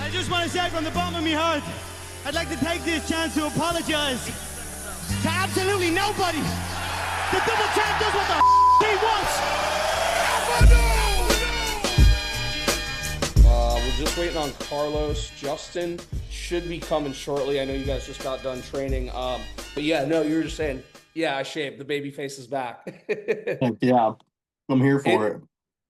I just want to say from the bottom of my heart, I'd like to take this chance to apologize to absolutely nobody. The double champ does what the he wants. We're just waiting on Carlos. Justin should be coming shortly. I know you guys just got done training. But yeah, no, you were just saying, yeah, I shaved. The baby face is back. Yeah, I'm here for it.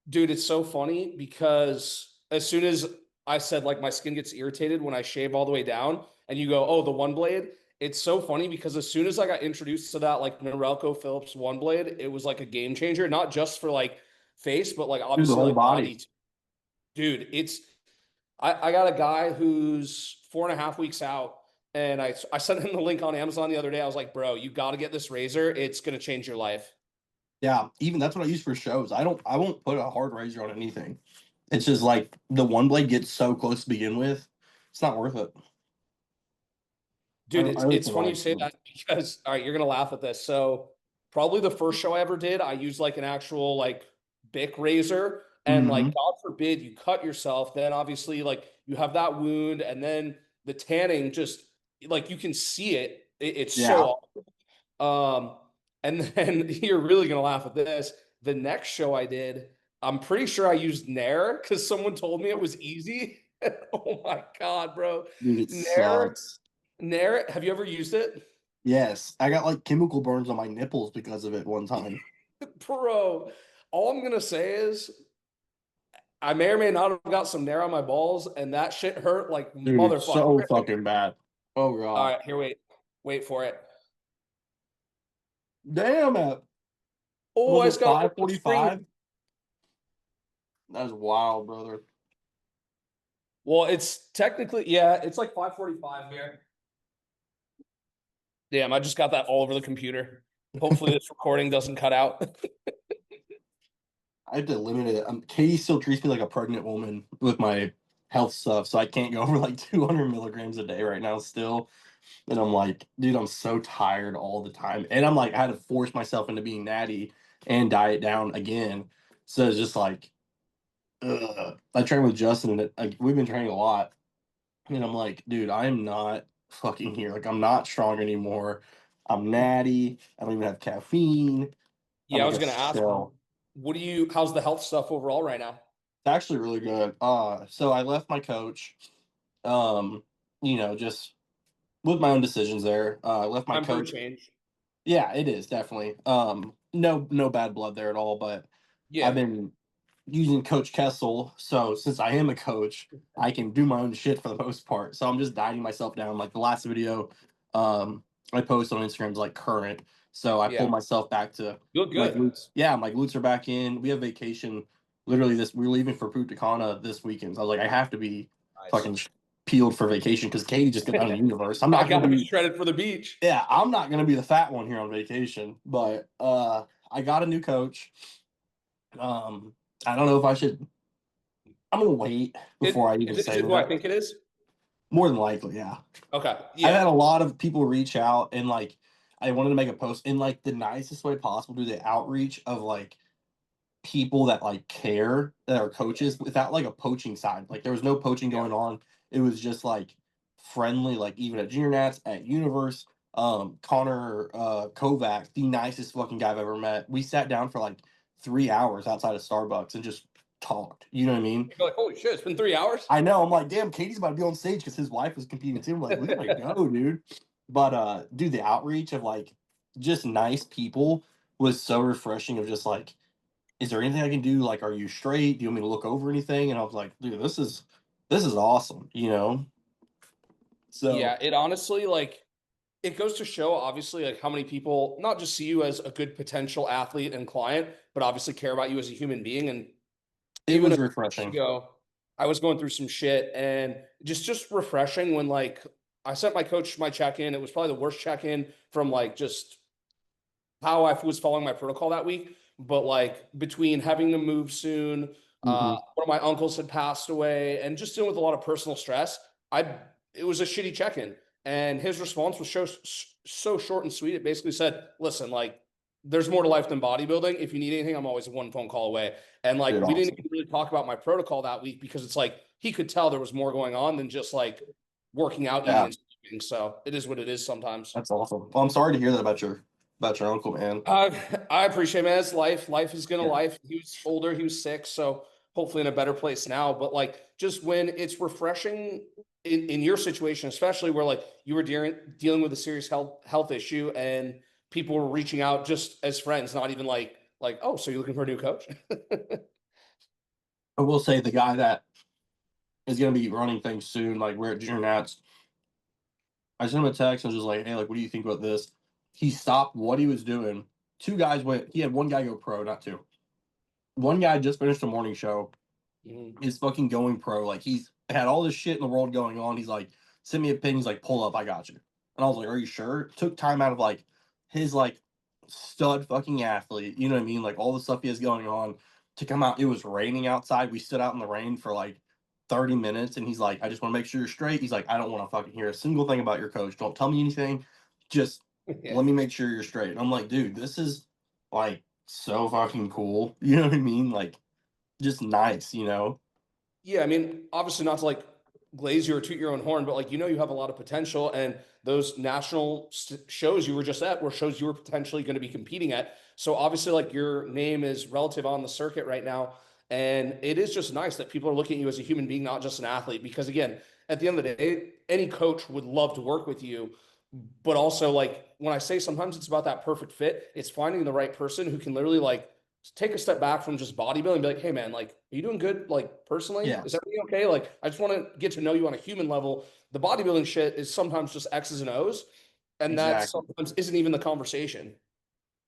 Dude, it's so funny because as soon as I said, like, my skin gets irritated when I shave all the way down, and you go, oh, the one blade. It's so funny because as soon as I got introduced to that, like, Norelco Phillips one blade, it was like a game changer, not just for like face, but like obviously the whole like body. Dude, I got a guy who's 4.5 weeks out, and I sent him the link on Amazon the other day. I was like, bro, you got to get this razor. It's going to change your life. Yeah, even that's what I use for shows. I won't put a hard razor on anything. It's just like the one blade gets so close to begin with, it's not worth it. Dude, it's funny you say that because, all right, you're going to laugh at this. So probably the first show I ever did, I used like an actual like Bic razor, and like, God forbid you cut yourself. Then obviously like you have that wound, and then the tanning just like you can see it. It's so awful. And then you're really going to laugh at this. The next show I did, I'm pretty sure I used Nair because someone told me it was easy. Oh my God, bro. Dude, it sucks. Nair, have you ever used it? Yes, I got like chemical burns on my nipples because of it one time. Bro, all I'm going to say is I may or may not have got some Nair on my balls, and that shit hurt like Dude, motherfucker. it's so fucking bad. Oh, God. All right, here, wait for it. Damn it. Oh, I just got 545. That's wild, brother. Well, it's technically, yeah, it's like 5:45 here. Damn, I just got that all over the computer. Hopefully this recording doesn't cut out. I have to limit it. Katie still treats me like a pregnant woman with my health stuff, so I can't go over like 200 milligrams a day right now still. And I'm like, dude, I'm so tired all the time. And I'm like, I had to force myself into being natty and diet down again. So it's just like, I train with Justin, and like, we've been training a lot. And I'm like, dude, I am not fucking here. Like, I'm not strong anymore. I'm natty. I don't even have caffeine. Yeah, I was going to ask, how's the health stuff overall right now? It's actually really good. So I left my coach, just with my own decisions there. I left my coach. Change. Yeah, it is definitely. No bad blood there at all, but yeah. I've been using Coach Kessell, so since I am a coach, I can do my own shit for the most part. So I'm just dieting myself down. Like the last video I posted on Instagram is like current. So I pulled myself back to good. My glutes are back in. We have vacation. Literally we're leaving for Punta Cana this weekend. So I was like, I have to be fucking peeled for vacation because Katie just got out of the universe. I'm not gonna be shredded for the beach. Yeah, I'm not gonna be the fat one here on vacation. But I got a new coach. I don't know if I should. I'm gonna wait before I even say who I think it is. More than likely, yeah. Okay. Yeah. I've had a lot of people reach out, and like I wanted to make a post in like the nicest way possible, do the outreach of like people that like care, that are coaches, without like a poaching side. Like there was no poaching going on. It was just like friendly, like even at Junior Nats, at Universe. Connor Kovac, the nicest fucking guy I've ever met. We sat down for like 3 hours outside of Starbucks and just talked. You know what I mean? You're like, holy shit, it's been 3 hours? I know. I'm like, damn, Katie's about to be on stage because his wife was competing too. I'm like, we gotta go, dude. But dude, the outreach of like just nice people was so refreshing, of just like, is there anything I can do? Like, are you straight? Do you want me to look over anything? And I was like, dude, this is awesome, you know? So yeah, it honestly, like, it goes to show, obviously, like how many people not just see you as a good potential athlete and client, but obviously care about you as a human being. And it was refreshing. I was going through some shit, and just refreshing when like I sent my coach my check-in. It was probably the worst check-in from like just how I was following my protocol that week. But like between having to move soon, one of my uncles had passed away, and just dealing with a lot of personal stress, it was a shitty check-in. And his response was so short and sweet. It basically said, listen, like, there's more to life than bodybuilding. If you need anything, I'm always one phone call away. And like, we didn't even really talk about my protocol that week because it's like, he could tell there was more going on than just like working out, eating, and sleeping. So it is what it is sometimes. That's awesome. Well, I'm sorry to hear that about your uncle, man. I appreciate it, man. It's life. Life is gonna Yeah. life. He was older, he was sick, so hopefully in a better place now. But like just when it's refreshing in your situation, especially where like you were dealing with a serious health issue and people were reaching out just as friends, not even like, oh, so you're looking for a new coach? I will say the guy that is going to be running things soon, like we're at Junior Nats. I sent him a text and was just like, hey, like, what do you think about this? He stopped what he was doing. Two guys went, he had one guy go pro, not two. One guy just finished a morning show, is fucking going pro. Like, he's had all this shit in the world going on. He's like, send me a pin. He's like, pull up, I got you. And I was like, are you sure? Took time out of like his like stud fucking athlete, you know what I mean? Like all the stuff he has going on to come out. It was raining outside. We stood out in the rain for like 30 minutes and he's like, I just want to make sure you're straight. He's like, I don't want to fucking hear a single thing about your coach. Don't tell me anything. Just let me make sure you're straight. And I'm like, dude, this is like so fucking cool. You know what I mean? Like just nice, you know? Yeah, I mean, obviously not to like glaze you or toot your own horn, but like you have a lot of potential, and those national shows you were just at were shows you were potentially going to be competing at. So obviously, like your name is relative on the circuit right now, and it is just nice that people are looking at you as a human being, not just an athlete. Because again, at the end of the day, any coach would love to work with you, but also like when I say sometimes it's about that perfect fit, it's finding the right person who can literally like take a step back from just bodybuilding and be like, hey man, like, are you doing good? Like personally, Yeah. is everything okay? Like, I just want to get to know you on a human level. The bodybuilding shit is sometimes just X's and O's. And that Exactly. sometimes isn't even the conversation.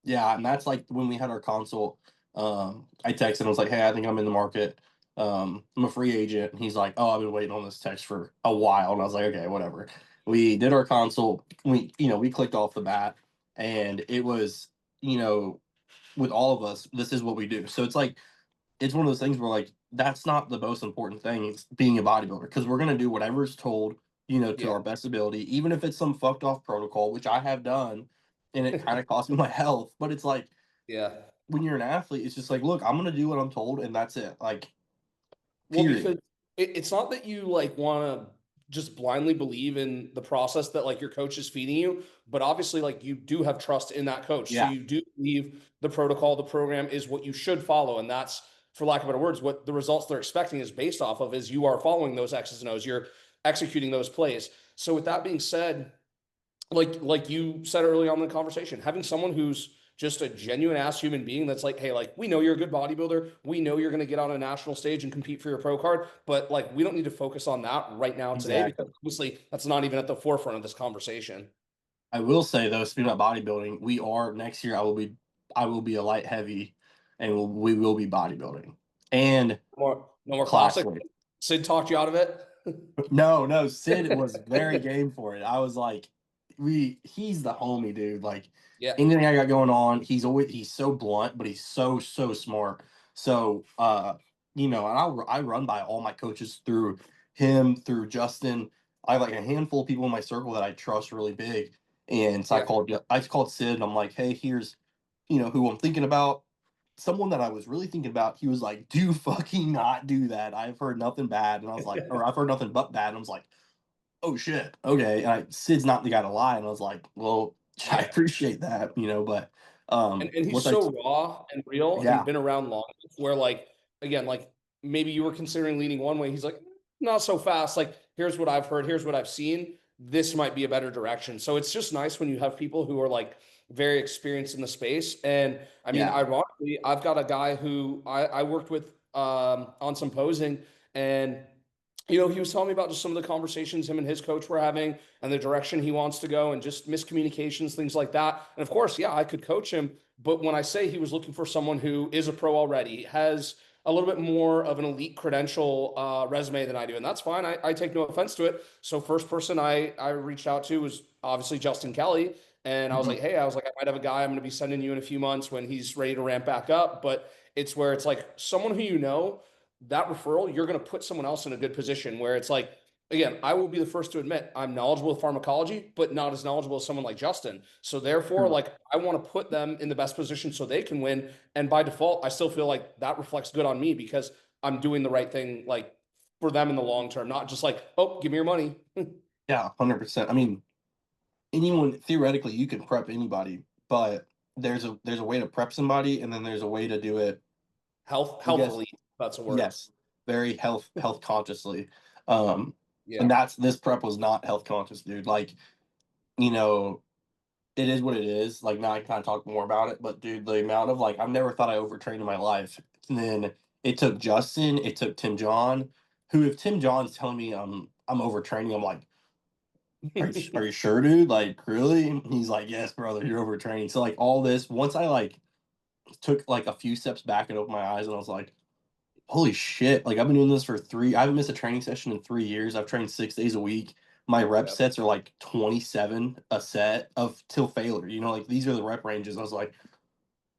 Yeah, and that's like when we had our consult. I texted and was like, "Hey, I think I'm in the market. I'm a free agent." And he's like, "Oh, I've been waiting on this text for a while." And I was like, "Okay, whatever." We did our consult. We clicked off the bat, and it was, with all of us, this is what we do. So it's one of those things where like that's not the most important thing. It's being a bodybuilder because we're gonna do whatever's told, to Yeah. our best ability, even if it's some fucked off protocol, which I have done, and it kind of cost me my health. But it's like Yeah. when you're an athlete, it's just like, look, I'm gonna do what I'm told, and that's it. Like, Well, period. because it's not that you like want to just blindly believe in the process that like your coach is feeding you, but obviously like you do have trust in that coach. So Yeah, you do believe the protocol, the program is what you should follow. And that's, for lack of better words, what the results they're expecting is based off of is you are following those X's and O's, you're executing those plays. So with that being said, like you said early on in the conversation, having someone who's just a genuine ass human being that's like, hey, like we know you're a good bodybuilder, we know you're going to get on a national stage and compete for your pro card, but like we don't need to focus on that right now today exactly. because obviously that's not even at the forefront of this conversation. I will say though, speaking about bodybuilding, we are next year. I will be a light heavy, and we will be bodybuilding and No more class classic. weight. Sid talked you out of it. No, no, Sid was very game for it. I was like, he's the homie, dude. Like Yeah. anything I got going on, he's so blunt, but he's so smart. So and I run by all my coaches through him, through Justin. I have like a handful of people in my circle that I trust really big. And so Yeah. I called Sid and I'm like, hey, here's who I'm thinking about. Someone that I was really thinking about, he was like, do fucking not do that. I've heard nothing bad. And I was like, or I've heard nothing but bad. And I was like, oh shit. Okay. Sid's not the guy to lie. And I was like, well, I Yeah. appreciate that, but And he's once I so raw and real and yeah, been around long where like again, like maybe you were considering leaning one way. He's like, not so fast. Like, here's what I've heard, here's what I've seen. This might be a better direction. So it's just nice when you have people who are like very experienced in the space. And I mean, yeah. ironically, I've got a guy who I worked with on some posing, and he was telling me about just some of the conversations him and his coach were having and the direction he wants to go and just miscommunications, things like that. And of course, yeah, I could coach him. But when I say he was looking for someone who is a pro already, has a little bit more of an elite credential resume than I do. And that's fine. I take no offense to it. So first person I reached out to was obviously Justin Kelly. And I was Mhm. like, hey, I might have a guy I'm going to be sending you in a few months when he's ready to ramp back up. But it's where it's like someone who that referral, you're going to put someone else in a good position where it's like, again, I will be the first to admit I'm knowledgeable with pharmacology, but not as knowledgeable as someone like Justin. So therefore, True. like I want to put them in the best position so they can win. And by default, I still feel like that reflects good on me because I'm doing the right thing, like for them in the long term, not just like, oh, give me your money. Yeah, 100%. I mean, anyone theoretically you can prep anybody, but there's a way to prep somebody, and then there's a way to do it. Healthfully, that's a word. Yes, very health consciously. Yeah. And this prep was not health conscious, dude. Like, you know, it is what it is. Like, now I can kind of talk more about it, but dude, the amount of like I've never thought I overtrained in my life. And then it took Justin, it took Tim John, who if Tim John's telling me I'm overtraining, I'm like, are you sure, dude? Like, really? And he's like, yes, brother, you're overtraining. So like all this, once I like took like a few steps back and opened my eyes, and I was like, holy shit, like I've been doing this for I haven't missed a training session in 3 years. I've trained 6 days a week. My rep sets are like 27 a set of till failure. You know, like these are the rep ranges. I was like,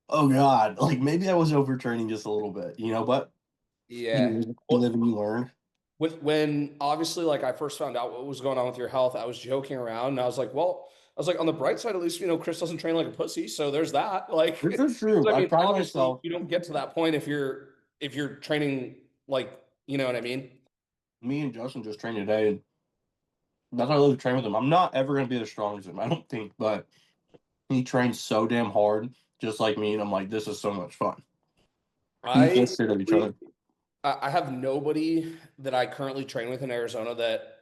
oh God, like maybe I was overtraining just a little bit, you know, but Yeah. you live and you learn. When obviously like I first found out what was going on with your health, I was joking around and I was like, well, I was like, on the bright side, at least, Chris doesn't train like a pussy. So there's that. Like, This is true. I I mean, pride obviously myself. you don't get to that point if you're training like, you know what I mean? Me and Justin just trained today, and that's why I love to train with him. I'm not ever going to be the strongest of him, I don't think, but he trains so damn hard, just like me, and I'm like, this is so much fun. We I feel scared of each other. I have nobody that I currently train with in Arizona that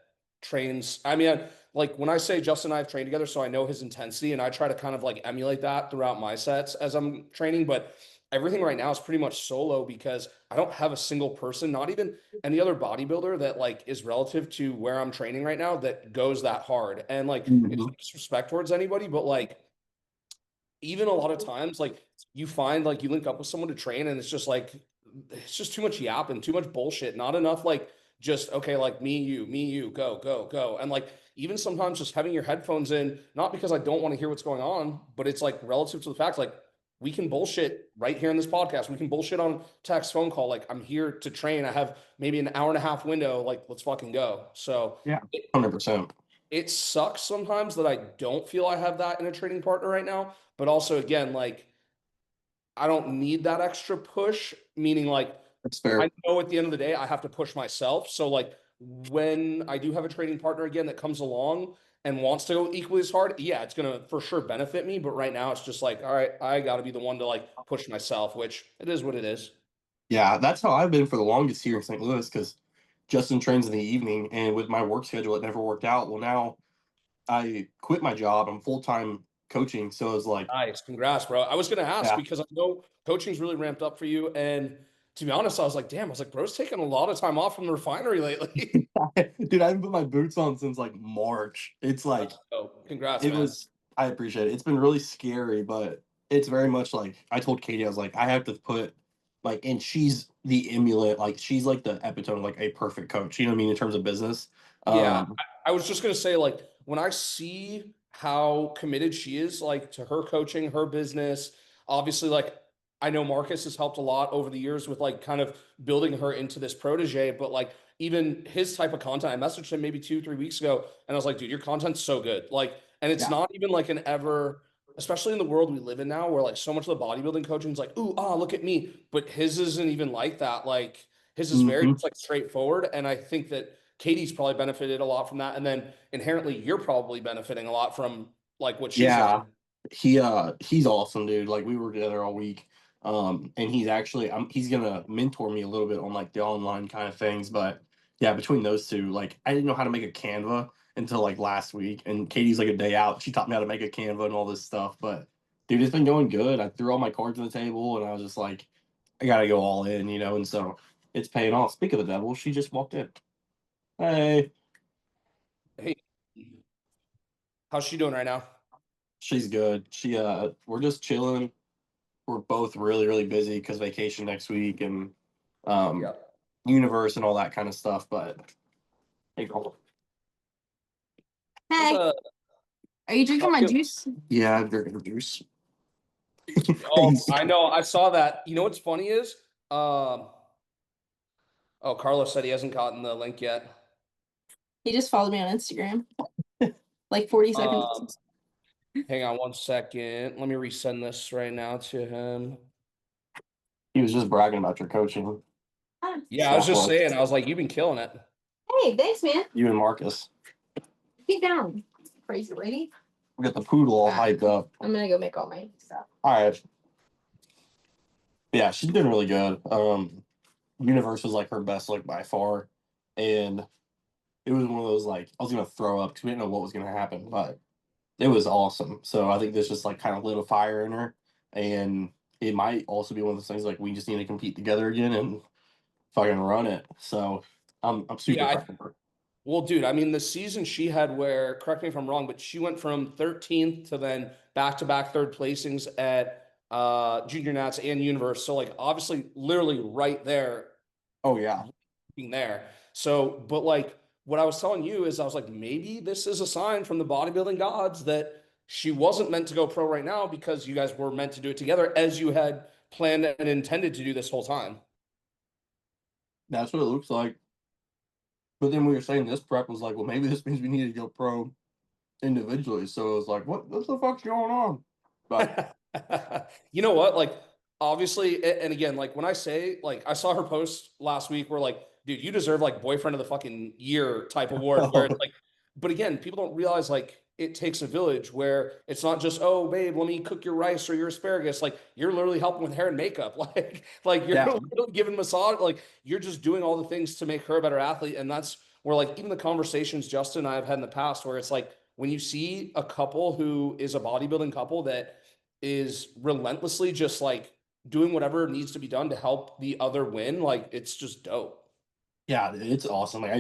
trains. I mean, like when I say Justin and I have trained together, so I know his intensity and I try to kind of like emulate that throughout my sets as I'm training. But everything right now is pretty much solo because I don't have a single person, not even any other bodybuilder that like is relative to where I'm training right now that goes that hard. And like, it's no Mhm. disrespect towards anybody, but like, even a lot of times, like you find like you link up with someone to train and it's just too much yap and too much bullshit. Not enough like just okay, like me, you, go, go, go. And like even sometimes just having your headphones in, not because I don't want to hear what's going on, but it's like relative to the fact like we can bullshit right here in this podcast. We can bullshit on text, phone call. Like I'm here to train. I have maybe an hour and a half window. Like let's fucking go. So Yeah, 100%. it sucks sometimes that I don't feel I have that in a training partner right now. But also, again, like I don't need that extra push, meaning like That's I fair. know at the end of the day, I have to push myself. So, like, when I do have a training partner again that comes along and wants to go equally as hard, yeah, it's going to for sure benefit me. But right now, it's just like, all right, I got to be the one to like push myself, which it is what it is. Yeah, that's how I've been for the longest here in St. Louis, because Justin trains in the evening, and with my work schedule, it never worked out. Well, now I quit my job. I'm full-time coaching, so it's like, Nice. Congrats, bro. I was going to ask yeah. because I know coaching's really ramped up for you. And to be honest, I was like, damn, I was like, bro's taking a lot of time off from the refinery lately. Dude, I haven't put my boots on since like March. It's like Oh, congrats, it man. was. I appreciate it. It's been really scary, but it's very much like I told Katie, I was like, I have to put like, and she's the emulate, like she's like the epitome of like a perfect coach. You know what I mean in terms of business. Yeah, Um, I was just gonna say, like, when I see how committed she is, like, to her coaching, her business, obviously, like, I know Marcus has helped a lot over the years with like kind of building her into this protege, but like even his type of content, I messaged him maybe 2, 3 weeks ago, and I was like, dude, your content's so good. Like, and it's yeah, not even like an ever, especially in the world we live in now, where like so much of the bodybuilding coaching is like, ooh, ah, look at me. But his isn't even like that. Like his is very hmm just like straightforward. And I think that Katie's probably benefited a lot from that. And then inherently, you're probably benefiting a lot from like what she's yeah. done. He's awesome, dude. Like we were together all week. And he's gonna mentor me a little bit on like the online kind of things. But yeah, between those two, like I didn't know how to make a Canva until like last week. And Katie's like a day out. She taught me how to make a Canva and all this stuff. But dude, it's been going good. I threw all my cards on the table, and I was just like, I gotta go all in, you know, and so it's paying off. Speak of the devil, she just walked in. Hey, Hey, how's she doing right now? she's good. We're just chilling. We're both really, really busy because vacation next week and um Yeah. universe and all that kind of stuff. But hey, girl. How's Hey, are you drinking how's my it- juice? Yeah, I'm drinking juice. Oh, I know. I saw that. You know what's funny is, oh, Carlos said he hasn't gotten the link yet. He just followed me on Instagram like 40 seconds. Hang on 1 second. Let me resend this right now to him. He was just bragging about your coaching. I Yeah, I was just saying, I was like, you've been killing it. Hey, thanks, man. You and Marcus. Keep down, crazy lady. We got the poodle all hyped up. I'm gonna go make all my stuff. All right. Yeah, she's been really good. Universe was like her best look by far, and it was one of those like I was gonna throw up because we didn't know what was gonna happen, but it was awesome. So I think this just like kind of lit a fire in her, and it might also be one of those things like we just need to compete together again and fucking run it. So I'm super proud of her. Well, dude, I mean, the season she had where, correct me if I'm wrong, but she went from 13th to then back-to-back third placings at Junior Nats and Universe. So, like, obviously, literally right there. Oh, yeah. Being there. So, but like, what I was telling you is I was like, maybe this is a sign from the bodybuilding gods that she wasn't meant to go pro right now because you guys were meant to do it together as you had planned and intended to do this whole time. That's what it looks like. But then we were saying this prep was like, well, maybe this means we need to go pro individually. So it was like, what the fuck's going on? But you know what? Like, obviously, and again, like when I say, like, I saw her post last week where, like, dude, you deserve like boyfriend of the fucking year type award. Where it's like, but again, people don't realize like it takes a village where it's not just, oh, babe, let me cook your rice or your asparagus. Like, you're literally helping with hair and makeup. Like you're literally giving massage. Like, you're just doing all the things to make her a better athlete. And that's where, like, even the conversations Justin and I have had in the past where it's like, when you see a couple who is a bodybuilding couple that is relentlessly just like doing whatever needs to be done to help the other win, like, it's just dope. Yeah, it's awesome. Like,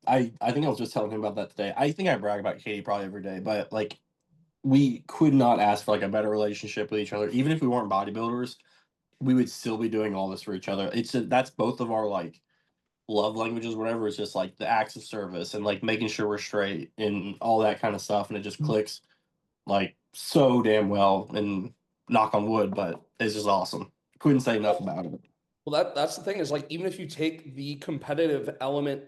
I think I was just telling him about that today. I think I brag about Katie probably every day, but like we could not ask for like a better relationship with each other. Even if we weren't bodybuilders, we would still be doing all this for each other. That's both of our like love languages, whatever. It's just like the acts of service and like making sure we're straight and all that kind of stuff. And it just clicks like so damn well. And knock on wood, but it's just awesome. Couldn't say enough about it. Well, that's the thing is like, even if you take the competitive element,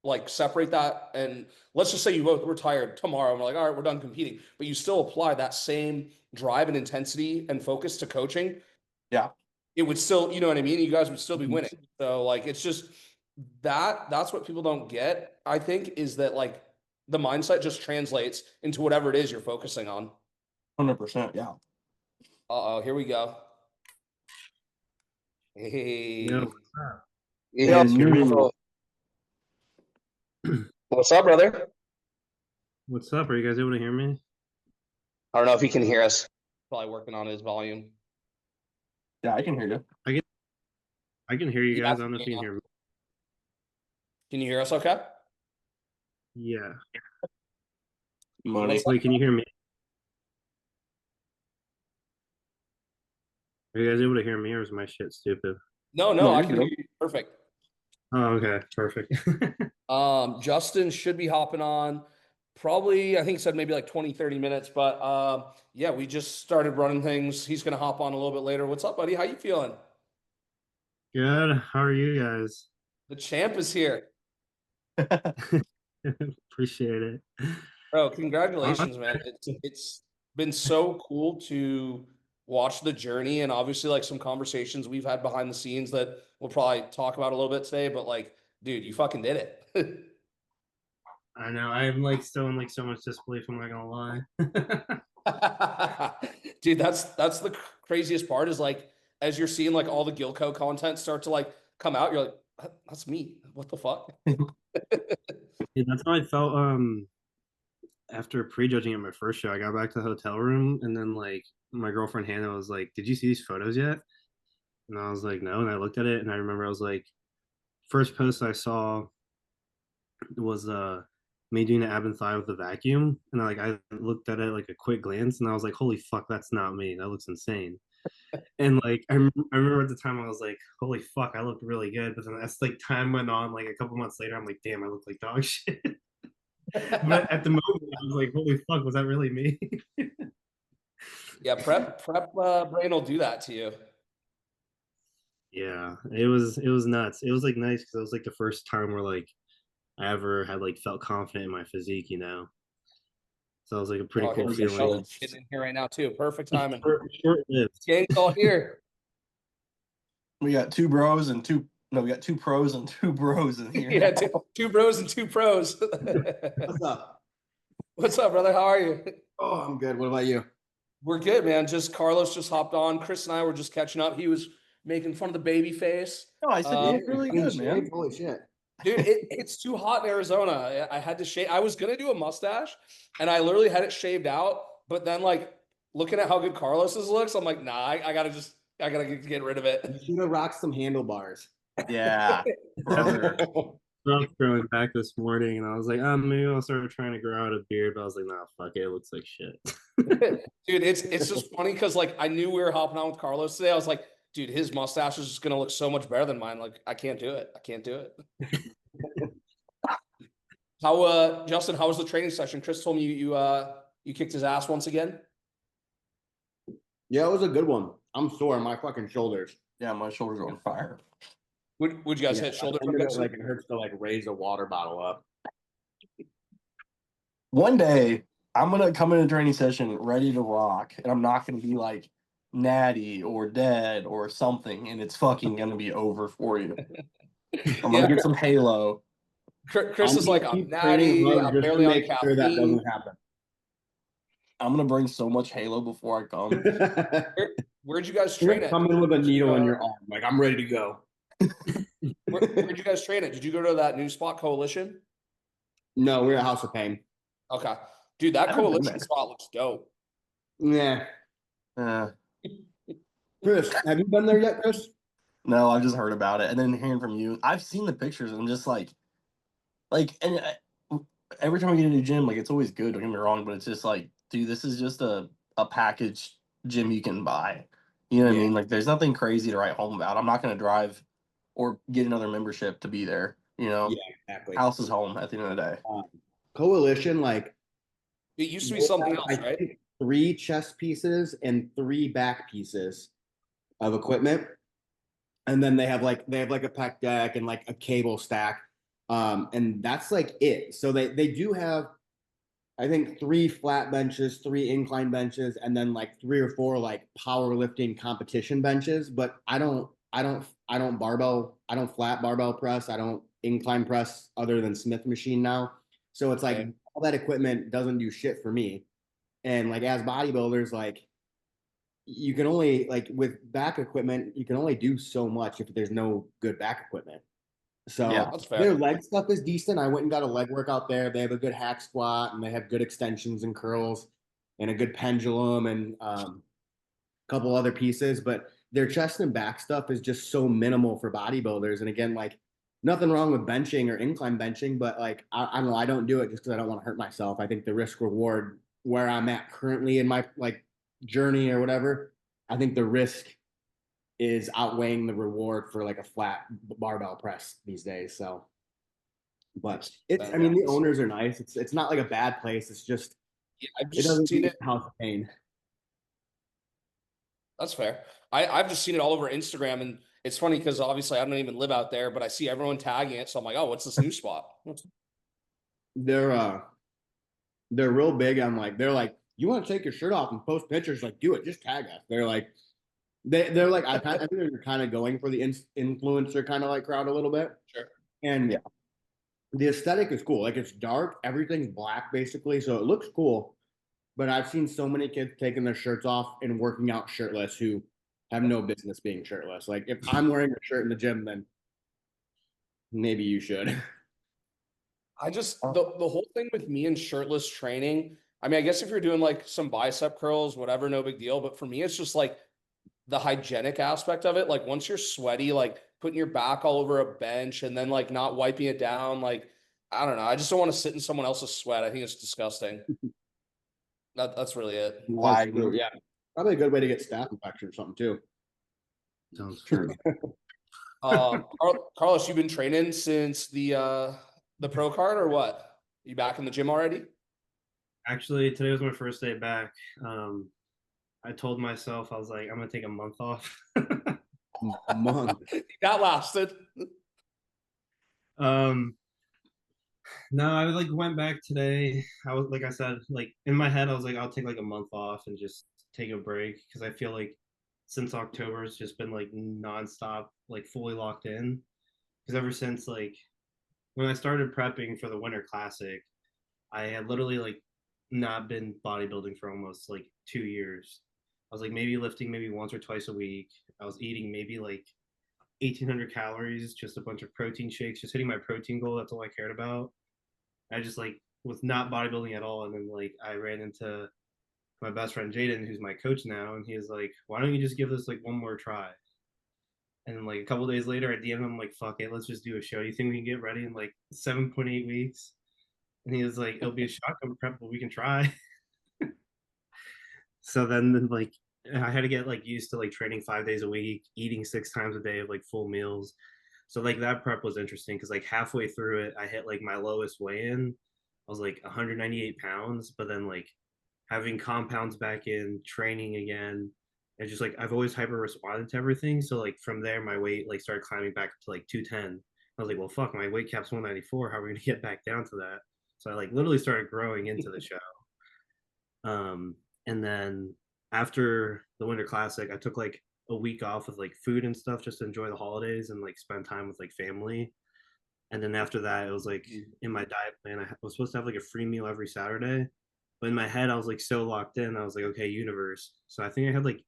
like separate that, and let's just say you both retired tomorrow and we're like, all right, we're done competing, but you still apply that same drive and intensity and focus to coaching. Yeah. It would still, you know what I mean? You guys would still be winning. So like, it's just that's what people don't get, I think, is that like the mindset just translates into whatever it is you're focusing on. 100%. Yeah. Uh-oh, here we go. Hey. Yo, Yeah, what's up, brother? what's up? Are you guys able to hear me? I don't know if he can hear us. Probably working on his volume. Yeah, I can hear you. I can hear you Yeah, guys. I don't know if you can hear me. Can you hear us okay? Yeah. Money. Wait, can you hear me? Are you guys able to hear me, or is my shit stupid? No, No, I you're can good. hear you perfect. Oh, okay, perfect. Justin should be hopping on probably, I think he said maybe like 20, 30 minutes, but yeah, we just started running things. He's gonna hop on a little bit later. What's up, buddy? How you feeling? Good. How are you guys? The champ is here. Appreciate it. Bro, congratulations, man. It's been so cool to watch the journey, and obviously like some conversations we've had behind the scenes that we'll probably talk about a little bit today, but like, dude, you fucking did it. I know. I'm like still in like so much disbelief. I'm not gonna lie. Dude, that's the craziest part is like, as you're seeing like all the Gilco content start to like come out, you're like, that's me. What the fuck? Yeah, that's how I felt after prejudging at my first show. I got back to the hotel room, and then like my girlfriend Hannah was like, "Did you see these photos yet?" And I was like, "No." And I looked at it, and I remember I was like, first post I saw was me doing an ab and thigh with the vacuum, and I looked at it like a quick glance, and I was like, "Holy fuck, that's not me. That looks insane." And like I remember at the time I was like, "Holy fuck, I looked really good." But then as like time went on, like a couple months later, I'm like, "Damn, I look like dog shit." But at the moment, I was like, "Holy fuck, was that really me?" Yeah, prep brain will do that to you. Yeah, it was nuts. It was like nice because it was like the first time where like I ever had like felt confident in my physique, you know. So it was like a pretty cool feeling. Getting in here right now too. Perfect timing. Short-lived. Gang's all here. We got two bros and two No, we got 2 pros and 2 bros in here. Yeah, now. two bros and 2 pros. What's up? What's up, brother? How are you? Oh, I'm good. What about you? We're good, man. Just Carlos just hopped on. Chris and I were just catching up. He was making fun of the baby face. No, I said you look really Clean good, man. shave? Holy shit. Dude, it's too hot in Arizona. I had to shave. I was gonna do a mustache, and I literally had it shaved out. But then, like, looking at how good Carlos's looks, I'm like, nah, I gotta get rid of You it. should have rocked some handlebars. Yeah, brother. I was growing back this morning, and I was like, maybe I'll start trying to grow out a beard. But I was like, nah, fuck it. It looks like shit. Dude, it's just funny because like I knew we were hopping on with Carlos today. I was like, dude, his mustache is just gonna look so much better than mine. Like, I can't do it. I can't do it. How Justin, how was the training session? Chris told me you kicked his ass once again. Yeah, it was a good one. I'm sore. My fucking shoulders. Yeah, my shoulders are on fire. Would you guys hit shoulder? Like it hurts to like raise a water bottle up. One day, I'm gonna come in a training session ready to rock, and I'm not gonna be like natty or dead or something, and it's fucking gonna be over for you. I'm gonna get some Halo. Chris is like, I'm natty, I'm barely on caffeine. That doesn't happen. I'm gonna bring so much Halo before I come. Where'd you guys train it? Come in with a needle in your arm, like I'm ready to go. Where'd you guys train it? Did you go to that new spot, Coalition? No, we're at House of Pain. Okay, dude, that I haven't been Coalition there. spot looks dope. Yeah. Chris, have you been there yet, Chris? No, I've just heard about it, and then hearing from you, I've seen the pictures, and I'm just like, and every time I get a new gym, like it's always good. Don't get me wrong, but it's just like, dude, this is just a package gym you can buy. You know what I mean? Like, there's nothing crazy to write home about. I'm not gonna drive or get another membership to be there. You know? Yeah, exactly. House is home at the end of the day. Coalition, like It used to be something else, I right? think 3 chest pieces and 3 back pieces of equipment, and then they have like a pec deck and like a cable stack, and that's like it. So they do have, I think, 3 flat benches, 3 incline benches, and then like 3 or 4 like powerlifting competition benches. But I don't barbell, I don't flat barbell press, I don't incline press other than Smith machine now. So it's like all that equipment doesn't do shit for me. And like as bodybuilders, like you can only, like with back equipment, you can only do so much if there's no good back equipment. So Yeah, that's fair. their leg stuff is decent. I went and got a leg workout there. They have a good hack squat, and they have good extensions and curls and a good pendulum and a couple other pieces. But their chest and back stuff is just so minimal for bodybuilders. And again, like nothing wrong with benching or incline benching, but like I don't know, I don't do it just because I don't want to hurt myself. I think the risk reward where I'm at currently in my like journey or whatever, I think the risk is outweighing the reward for like a flat barbell press these days. So, but it's, I mean, the owners are nice. It's not like a bad place. It's just, I've it doesn't just seen need it. House of Pain. That's fair. I've just seen it all over Instagram, and it's funny because obviously I don't even live out there, but I see everyone tagging it. So I'm like, oh, what's this new spot? They're real big on like, they're like, you want to take your shirt off and post pictures, like do it, just tag us. They're like, they're like, I think they're kind of going for the influencer kind of like crowd a little bit. Sure. And Yeah. the aesthetic is cool. Like it's dark, everything's black basically, so it looks cool. But I've seen so many kids taking their shirts off and working out shirtless who have no business being shirtless. Like if I'm wearing a shirt in the gym, then maybe you should. I just the whole thing with me and shirtless training. I mean, I guess if you're doing like some bicep curls, whatever, no big deal. But for me, it's just like the hygienic aspect of it. Like once you're sweaty, like putting your back all over a bench and then like not wiping it down. Like, I don't know. I just don't want to sit in someone else's sweat. I think it's disgusting. That's really it. Why? Yeah. Probably a good way to get staph infection or something too. Sounds True. Carlos, you've been training since the pro card or what? You back in the gym already? Actually, today was my first day back. I told myself, I was like, I'm gonna take a month off. A month. That lasted. No, I like went back today. I was, like I said, like in my head, I was like, I'll take like a month off and just take a break because I feel like since October it's just been like nonstop, like fully locked in. because ever since like when I started prepping for the Winter Classic, I had literally like not been bodybuilding for almost like 2 years. I was like maybe lifting maybe once or twice a week. I was eating maybe like 1,800 calories, just a bunch of protein shakes, just hitting my protein goal. That's all I cared about. I just like was not bodybuilding at all. And then like I ran into my best friend Jaden, who's my coach now, and he was like, "Why don't you just give this like one more try?" And then like a couple days later, I DM him like, "Fuck it, let's just do a show. Do you think we can get ready in like 7.8 weeks?" And he was like, "It'll be a shotgun prep, but we can try." So then like I had to get like used to like training 5 days a week, eating 6 times a day of like full meals. So like that prep was interesting because like halfway through it, I hit like my lowest weigh-in. I was like 198 pounds, but then like having compounds back in, training again, and just like I've always hyper responded to everything. So like from there, my weight like started climbing back up to like 210. I was like, well, fuck, my weight cap's 194. How are we gonna get back down to that? So I like literally started growing into the show. And then after the Winter Classic, I took like a week off with like food and stuff just to enjoy the holidays and like spend time with like family. And then after that, it was like in my diet plan, I was supposed to have like a free meal every Saturday. But in my head, I was like so locked in. I was like, okay, universe. So I think I had like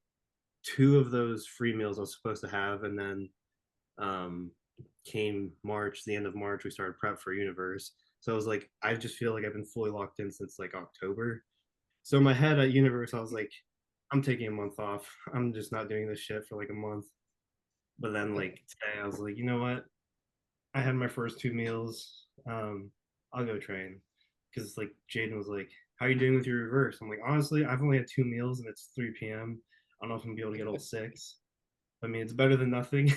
2 of those free meals I was supposed to have. And then um, came March, the end of March, we started prep for universe. So I was like, I just feel like I've been fully locked in since like October. So in my head at universe, I was like, I'm taking a month off. I'm just not doing this shit for like a month. But then like today, I was like, you know what? I had my first 2 meals. I'll go train because like Jaden was like, "How are you doing with your reverse?" I'm like, honestly, I've only had 2 meals and it's 3 p.m. I don't know if I'm gonna be able to get all 6. I mean, it's better than nothing.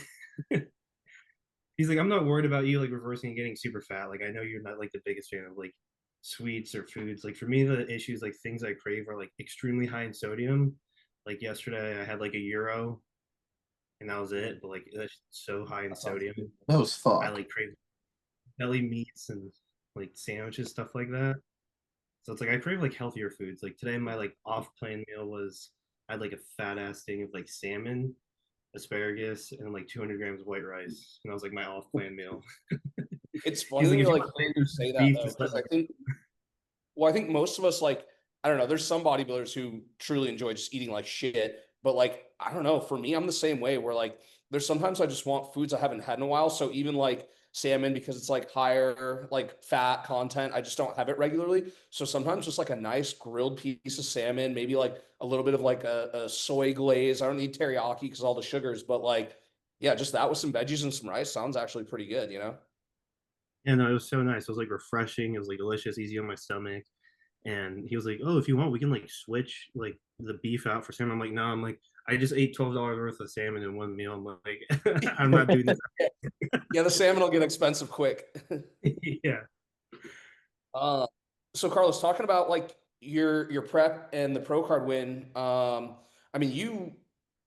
He's like, I'm not worried about you like reversing and getting super fat. Like, I know you're not like the biggest fan of like sweets or foods. Like for me, the issues like things I crave are like extremely high in sodium. Like yesterday, I had like a euro and that was it. But like that's so high in sodium. That was I fuck. like crave deli meats and like sandwiches, stuff like that. So it's like I crave like healthier foods. Like today, my like off plan meal was I had like a fat ass thing of like salmon, asparagus, and like 200 grams of white rice, and that was like my off plan meal. It's He's funny like, if you like want hearing you say that beef, though, just let because me I think well, I think most of us like I don't know. There's some bodybuilders who truly enjoy just eating like shit, but like I don't know. For me, I'm the same way. Where like there's sometimes I just want foods I haven't had in a while. So even like salmon because it's like higher like fat content, I just don't have it regularly. So sometimes just like a nice grilled piece of salmon, maybe like a little bit of like a soy glaze. I don't need teriyaki because all the sugars, but like yeah, just that with some veggies and some rice sounds actually pretty good. You know. Yeah, no, it was so nice. It was like refreshing. It was like delicious, easy on my stomach. And he was like, "Oh, if you want, we can like switch like the beef out for salmon." I'm like, "No, I'm like, I just ate $12 worth of salmon in one meal. I'm like, I'm not doing this." Yeah, the salmon will get expensive quick. Yeah, Uh, so Carlos, talking about like your prep and the pro card win. I mean, you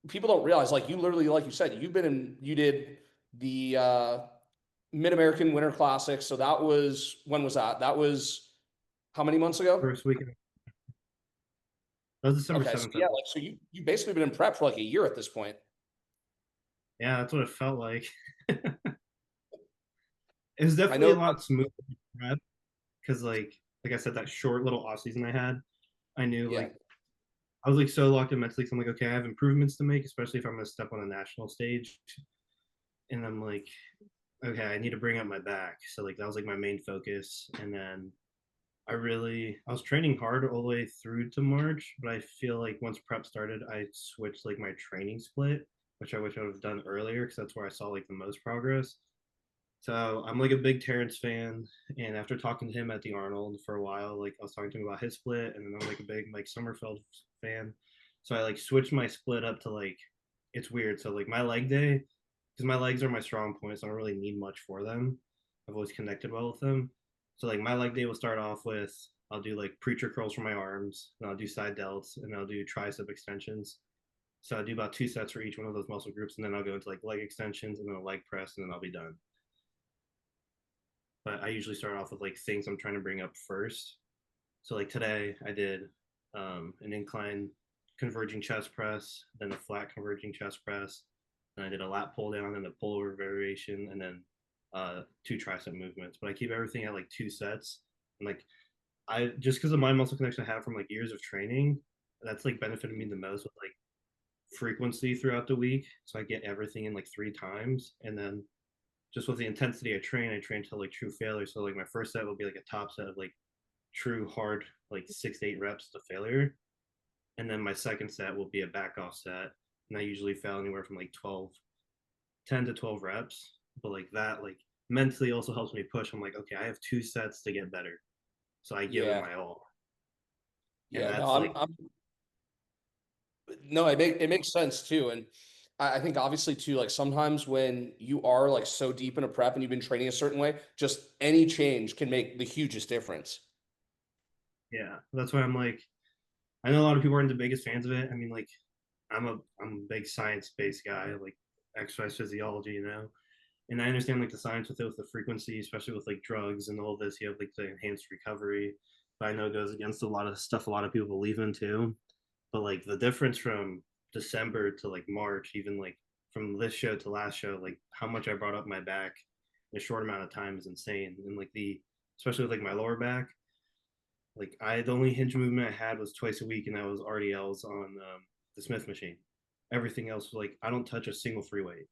people don't realize like you literally, like you said, you did the Mid American Winter Classic. So that was when was that? That was how many months ago? first weekend. That was December Okay, so 7th. yeah, like so you basically been in prep for like a year at this point. Yeah, that's what it felt like. It was I definitely a know. lot smoother prep because like I said, that short little off season I had, I knew Yeah, like I was like so locked in mentally. 'Cause I'm like, okay, I have improvements to make, especially if I'm gonna step on a national stage. And I'm like, okay, I need to bring up my back. So like that was like my main focus. And then I was training hard all the way through to March, but I feel like once prep started, I switched like my training split, which I wish I would have done earlier because that's where I saw like the most progress. So I'm like a big Terrence fan, and after talking to him at the Arnold for a while, like I was talking to him about his split, and then I'm like a big like Sommerfeld fan. So I like switched my split up to like it's weird. So like my leg day, because my legs are my strong point, so I don't really need much for them. I've always connected well with them. So like my leg day will start off with I'll do like preacher curls for my arms, and I'll do side delts, and I'll do tricep extensions. So I do about 2 sets for each one of those muscle groups, and then I'll go into like leg extensions and then a leg press, and then I'll be done. But I usually start off with like things I'm trying to bring up first. So like today I did an incline converging chest press, then a flat converging chest press, and I did a lat pull down and a pullover variation, and then 2 tricep movements, but I keep everything at like 2 sets. And like I just because of my muscle connection I have from like years of training, that's like benefited me the most with like frequency throughout the week. So I get everything in like 3 times, and then just with the intensity I train till like true failure. So like my first set will be like a top set of like true hard like 6 to 8 reps to failure, and then my second set will be a back off set, and I usually fail anywhere from like 10 to 12 reps. But like that, like mentally also helps me push. I'm like, okay, I have 2 sets to get better, so I give it Yeah. my all. And Yeah. that's No, like, no, it makes sense too. And I think obviously too, like sometimes when you are like so deep in a prep and you've been training a certain way, just any change can make the hugest difference. yeah, that's why I'm like, I know a lot of people aren't the biggest fans of it. I mean, like, I'm a big science based guy, like exercise physiology, you know. And I understand like the science with it, with the frequency, especially with like drugs and all this. You have like the enhanced recovery, but I know it goes against a lot of stuff a lot of people believe in too. But like the difference from December to like March, even like from this show to last show, like how much I brought up my back in a short amount of time is insane. And like especially with like my lower back, like the only hinge movement I had was twice a week, and that was RDLs on the Smith machine. Everything else was like I don't touch a single free weight.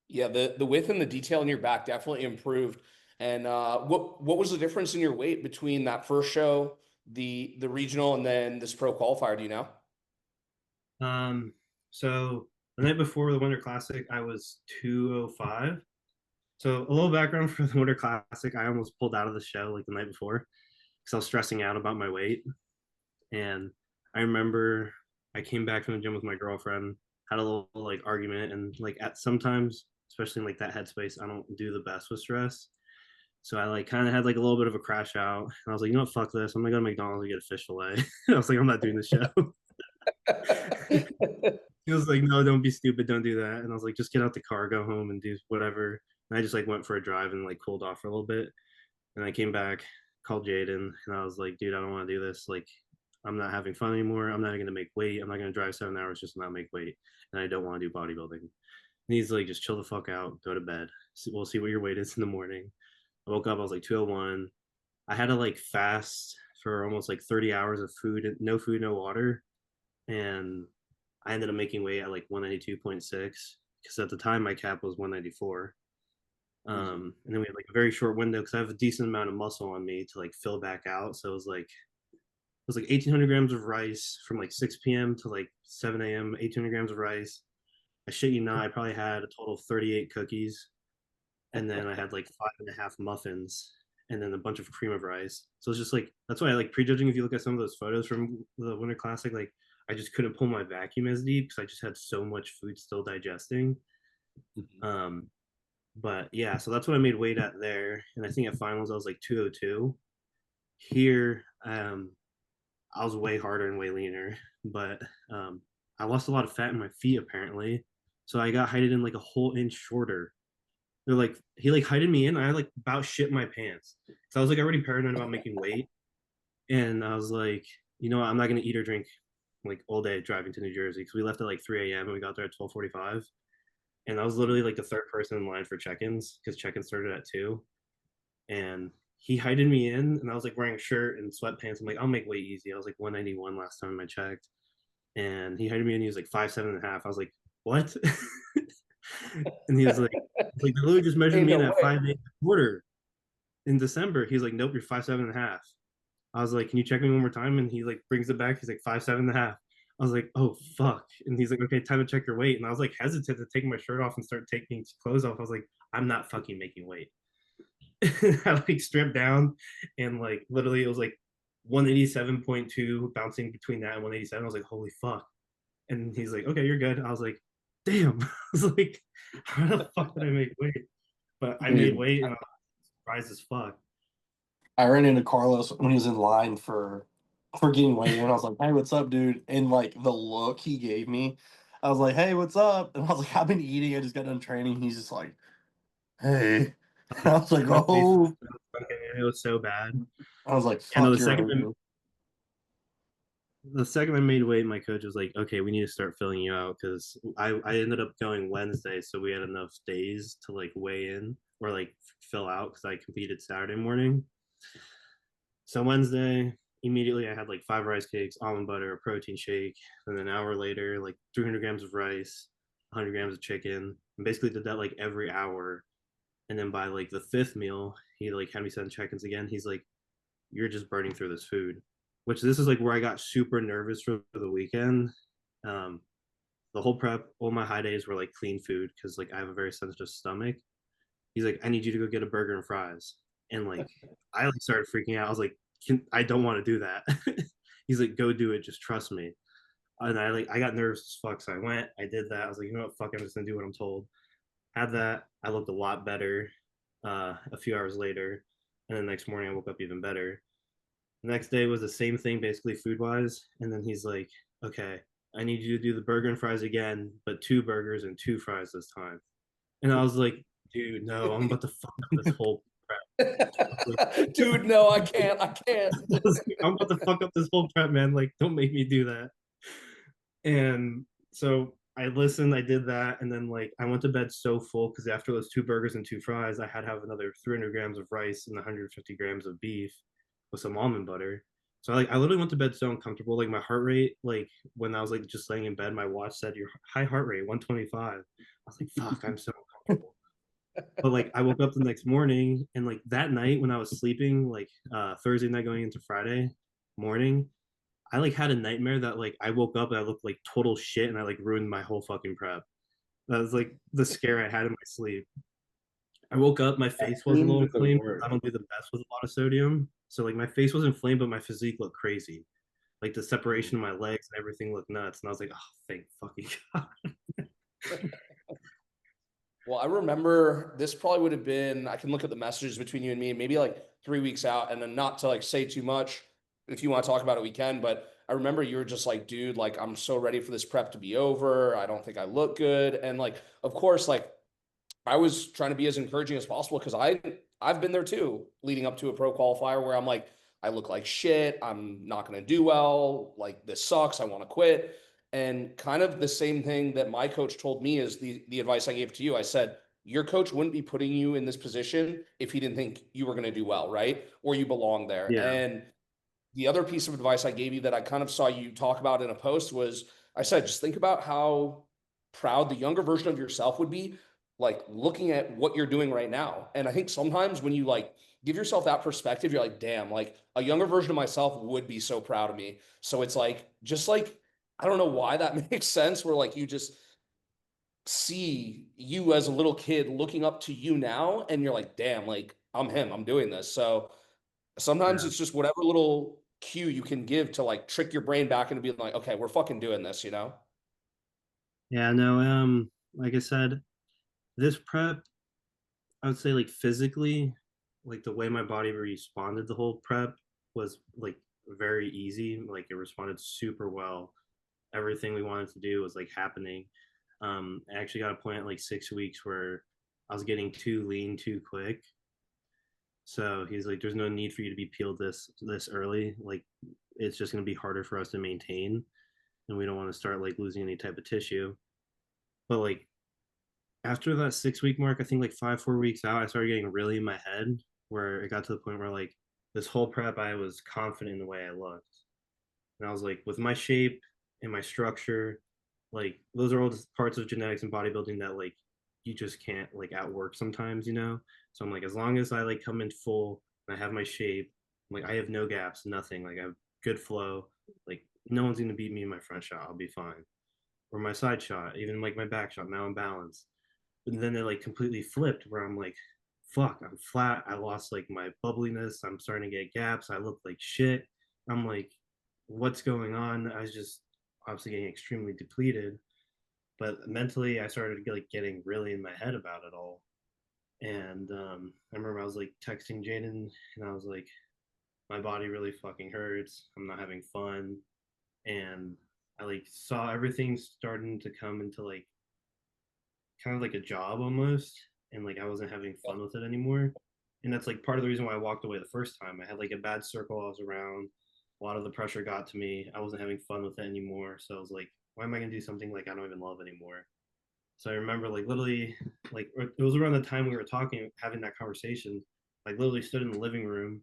Yeah, the width and the detail in your back definitely improved. And what was the difference in your weight between that first show, the regional, and then this pro qualifier? Do you know? So the night before the Winter Classic, I was 205. So a little background for the Winter Classic, I almost pulled out of the show like the night before because I was stressing out about my weight. And I remember I came back from the gym with my girlfriend, had a little like argument, and like at sometimes, especially in like that headspace, I don't do the best with stress. So I like kind of had like a little bit of a crash out, and I was like, you know what, fuck this, I'm gonna go to McDonald's and get a fish fillet. I was like, I'm not doing the show. He was like, no, don't be stupid, don't do that. And I was like, just get out the car, go home, and do whatever. And I just like went for a drive and like cooled off for a little bit. And I came back, called Jaden, and I was like, dude, I don't want to do this. Like, I'm not having fun anymore. I'm not going to make weight. I'm not going to drive 7 hours just to not make weight. And I don't want to do bodybuilding. And he's like, just chill the fuck out, go to bed. We'll see what your weight is in the morning. I woke up, I was like 201. I had to like fast for almost like 30 hours of no food, no water. And I ended up making weight at like 192.6 because at the time my cap was 194. And then we had like a very short window because I have a decent amount of muscle on me to like fill back out. So it was like 1,800 grams of rice from like 6 p.m. to like 7 a.m. 1,800 grams of rice. I shit you not, I probably had a total of 38 cookies, and then I had like 5.5 muffins, and then a bunch of cream of rice. So it's just like that's why I like prejudging. If you look at some of those photos from the Winter Classic, like I just couldn't pull my vacuum as deep because I just had so much food still digesting. But yeah, so that's what I made weight at there, and I think at finals I was like 202. Here, I was way harder and way leaner, but I lost a lot of fat in my feet apparently, so I got heighted in like a whole inch shorter. They're like he like heighted me in, and I like about shit my pants. So I was like already paranoid about making weight, and I was like, you know what, I'm not gonna eat or drink like all day driving to New Jersey because we left at like 3 a.m. and we got there at 12:45. And I was literally like the third person in line for check-ins because check-ins started at 2. And he heightened me in, and I was like wearing a shirt and sweatpants. I'm like, I'll make weight easy. I was like 191 last time I checked. And he heightened me in, he was like 5'7.5". I was like, what? And he was like, they literally just measured Ain't me in no at way. 5'8" in December. He's like, nope, you're 5'7.5". I was like, can you check me one more time? And he like brings it back. He's like 5'7.5". I was like, oh fuck. And he's like, okay, time to check your weight. And I was like hesitant to take my shirt off and start taking clothes off. I was like, I'm not fucking making weight. I like stripped down, and like literally it was like 187.2 bouncing between that and 187. I was like, holy fuck. And he's like, okay, you're good. I was like, damn. I was like, how the fuck did I make weight? But I made Dude, weight, and I was surprised as fuck. I ran into Carlos when he was in line for getting weighed in. I was like, "Hey, what's up, dude?" And like the look he gave me, I was like, "Hey, what's up?" And I was like, "I've been eating. I just got done training." He's just like, "Hey," and I was like, My face was "Oh." so fucking, it was so bad. I was like, And "Fuck, the you're second right." Dude. the second I made weight, my coach was like, "Okay, we need to start filling you out," because I ended up going Wednesday, so we had enough days to like weigh in or like fill out because I competed Saturday morning. So Wednesday, immediately I had like 5 rice cakes, almond butter, a protein shake, and then an hour later, like 300 grams of rice, 100 grams of chicken. And basically did that like every hour. And then by like the fifth meal, he like had me send check-ins again. He's like, "You're just burning through this food," which this is like where I got super nervous for the weekend. Um, the whole prep, all my high days were like clean food because like I have a very sensitive stomach. He's like, "I need you to go get a burger and fries," and like I like started freaking out. I was like, I don't want to do that." He's like, "Go do it, just trust me." And I got nervous as fuck, so I went, I did that. I was like, "You know what, fuck, I'm just gonna do what I'm told." Had that. I looked a lot better a few hours later, and the next morning I woke up even better. The next day was the same thing, basically food wise. And then he's like, "Okay, I need you to do the burger and fries again, but 2 burgers and 2 fries this time." And I was like, "Dude, no, I'm about to fuck up this whole prep." Dude, no, I can't. I can't. I'm about to fuck up this whole prep, man. Like, don't make me do that. And so I listened, I did that, and then like I went to bed so full because after those 2 burgers and 2 fries, I had to have another 300 grams of rice and 150 grams of beef with some almond butter. So I literally went to bed so uncomfortable. Like my heart rate, like when I was like just laying in bed, my watch said your high heart rate 125. I was like, fuck, I'm so uncomfortable. But like I woke up the next morning and like that night when I was sleeping, like Thursday night going into Friday morning, I like had a nightmare that like I woke up and I looked like total shit and I like ruined my whole fucking prep. That was like the scare I had in my sleep. I woke up, my face was a little inflamed. I don't do the best with a lot of sodium. So like my face was inflamed, but my physique looked crazy. Like the separation of my legs and everything looked nuts. And I was like, oh, thank fucking God. Well, I remember this probably would have been, I can look at the messages between you and me, maybe like 3 weeks out, and then not to like say too much. If you want to talk about it, we can. But I remember you were just like, "Dude, like I'm so ready for this prep to be over. I don't think I look good." And like, of course, like I was trying to be as encouraging as possible because I've been there too, leading up to a pro qualifier where I'm like, I look like shit. I'm not going to do well. Like this sucks. I want to quit. And kind of the same thing that my coach told me is the advice I gave to you. I said, your coach wouldn't be putting you in this position if he didn't think you were going to do well, right? Or you belong there. Yeah. And the other piece of advice I gave you that I kind of saw you talk about in a post was I said, just think about how proud the younger version of yourself would be, like looking at what you're doing right now. And I think sometimes when you like give yourself that perspective, you're like, damn, like a younger version of myself would be so proud of me. So it's like, just like, I don't know why that makes sense, where like you just see you as a little kid looking up to you now, and you're like, damn, like I'm him, I'm doing this. So sometimes Yeah. it's just whatever little cue you can give to like trick your brain back into being like, okay, we're fucking doing this, you know? Yeah, no, like I said, this prep, I would say like physically, like the way my body responded the whole prep was like very easy. Like it responded super well. Everything we wanted to do was like happening. I actually got a point at like 6 weeks where I was getting too lean too quick. So he's like, "There's no need for you to be peeled this early. Like, it's just gonna be harder for us to maintain, and we don't want to start like losing any type of tissue." But like after that 6 week mark, I think like 4 weeks out, I started getting really in my head where it got to the point where like this whole prep, I was confident in the way I looked. And I was like, with my shape and my structure, like those are all just parts of genetics and bodybuilding that like you just can't like outwork sometimes, you know? So I'm like, as long as I like come in full and I have my shape, like I have no gaps, nothing. Like I have good flow. Like no one's gonna beat me in my front shot. I'll be fine. Or my side shot, even like my back shot, now I'm balanced. And then it like completely flipped where I'm like, fuck, I'm flat. I lost like my bubbliness. I'm starting to get gaps. I look like shit. I'm like, what's going on? I was just obviously getting extremely depleted. But mentally, I started like getting really in my head about it all. And I remember I was like texting Jaden, and I was like, my body really fucking hurts. I'm not having fun, and I like saw everything starting to come into like kind of like a job almost, and like I wasn't having fun with it anymore. And that's like part of the reason why I walked away the first time. I had like a bad circle I was around. a lot of the pressure got to me. I wasn't having fun with it anymore. So I was like, why am I gonna do something like I don't even love anymore? So I remember like literally like it was around the time we were talking, having that conversation. Like literally stood in the living room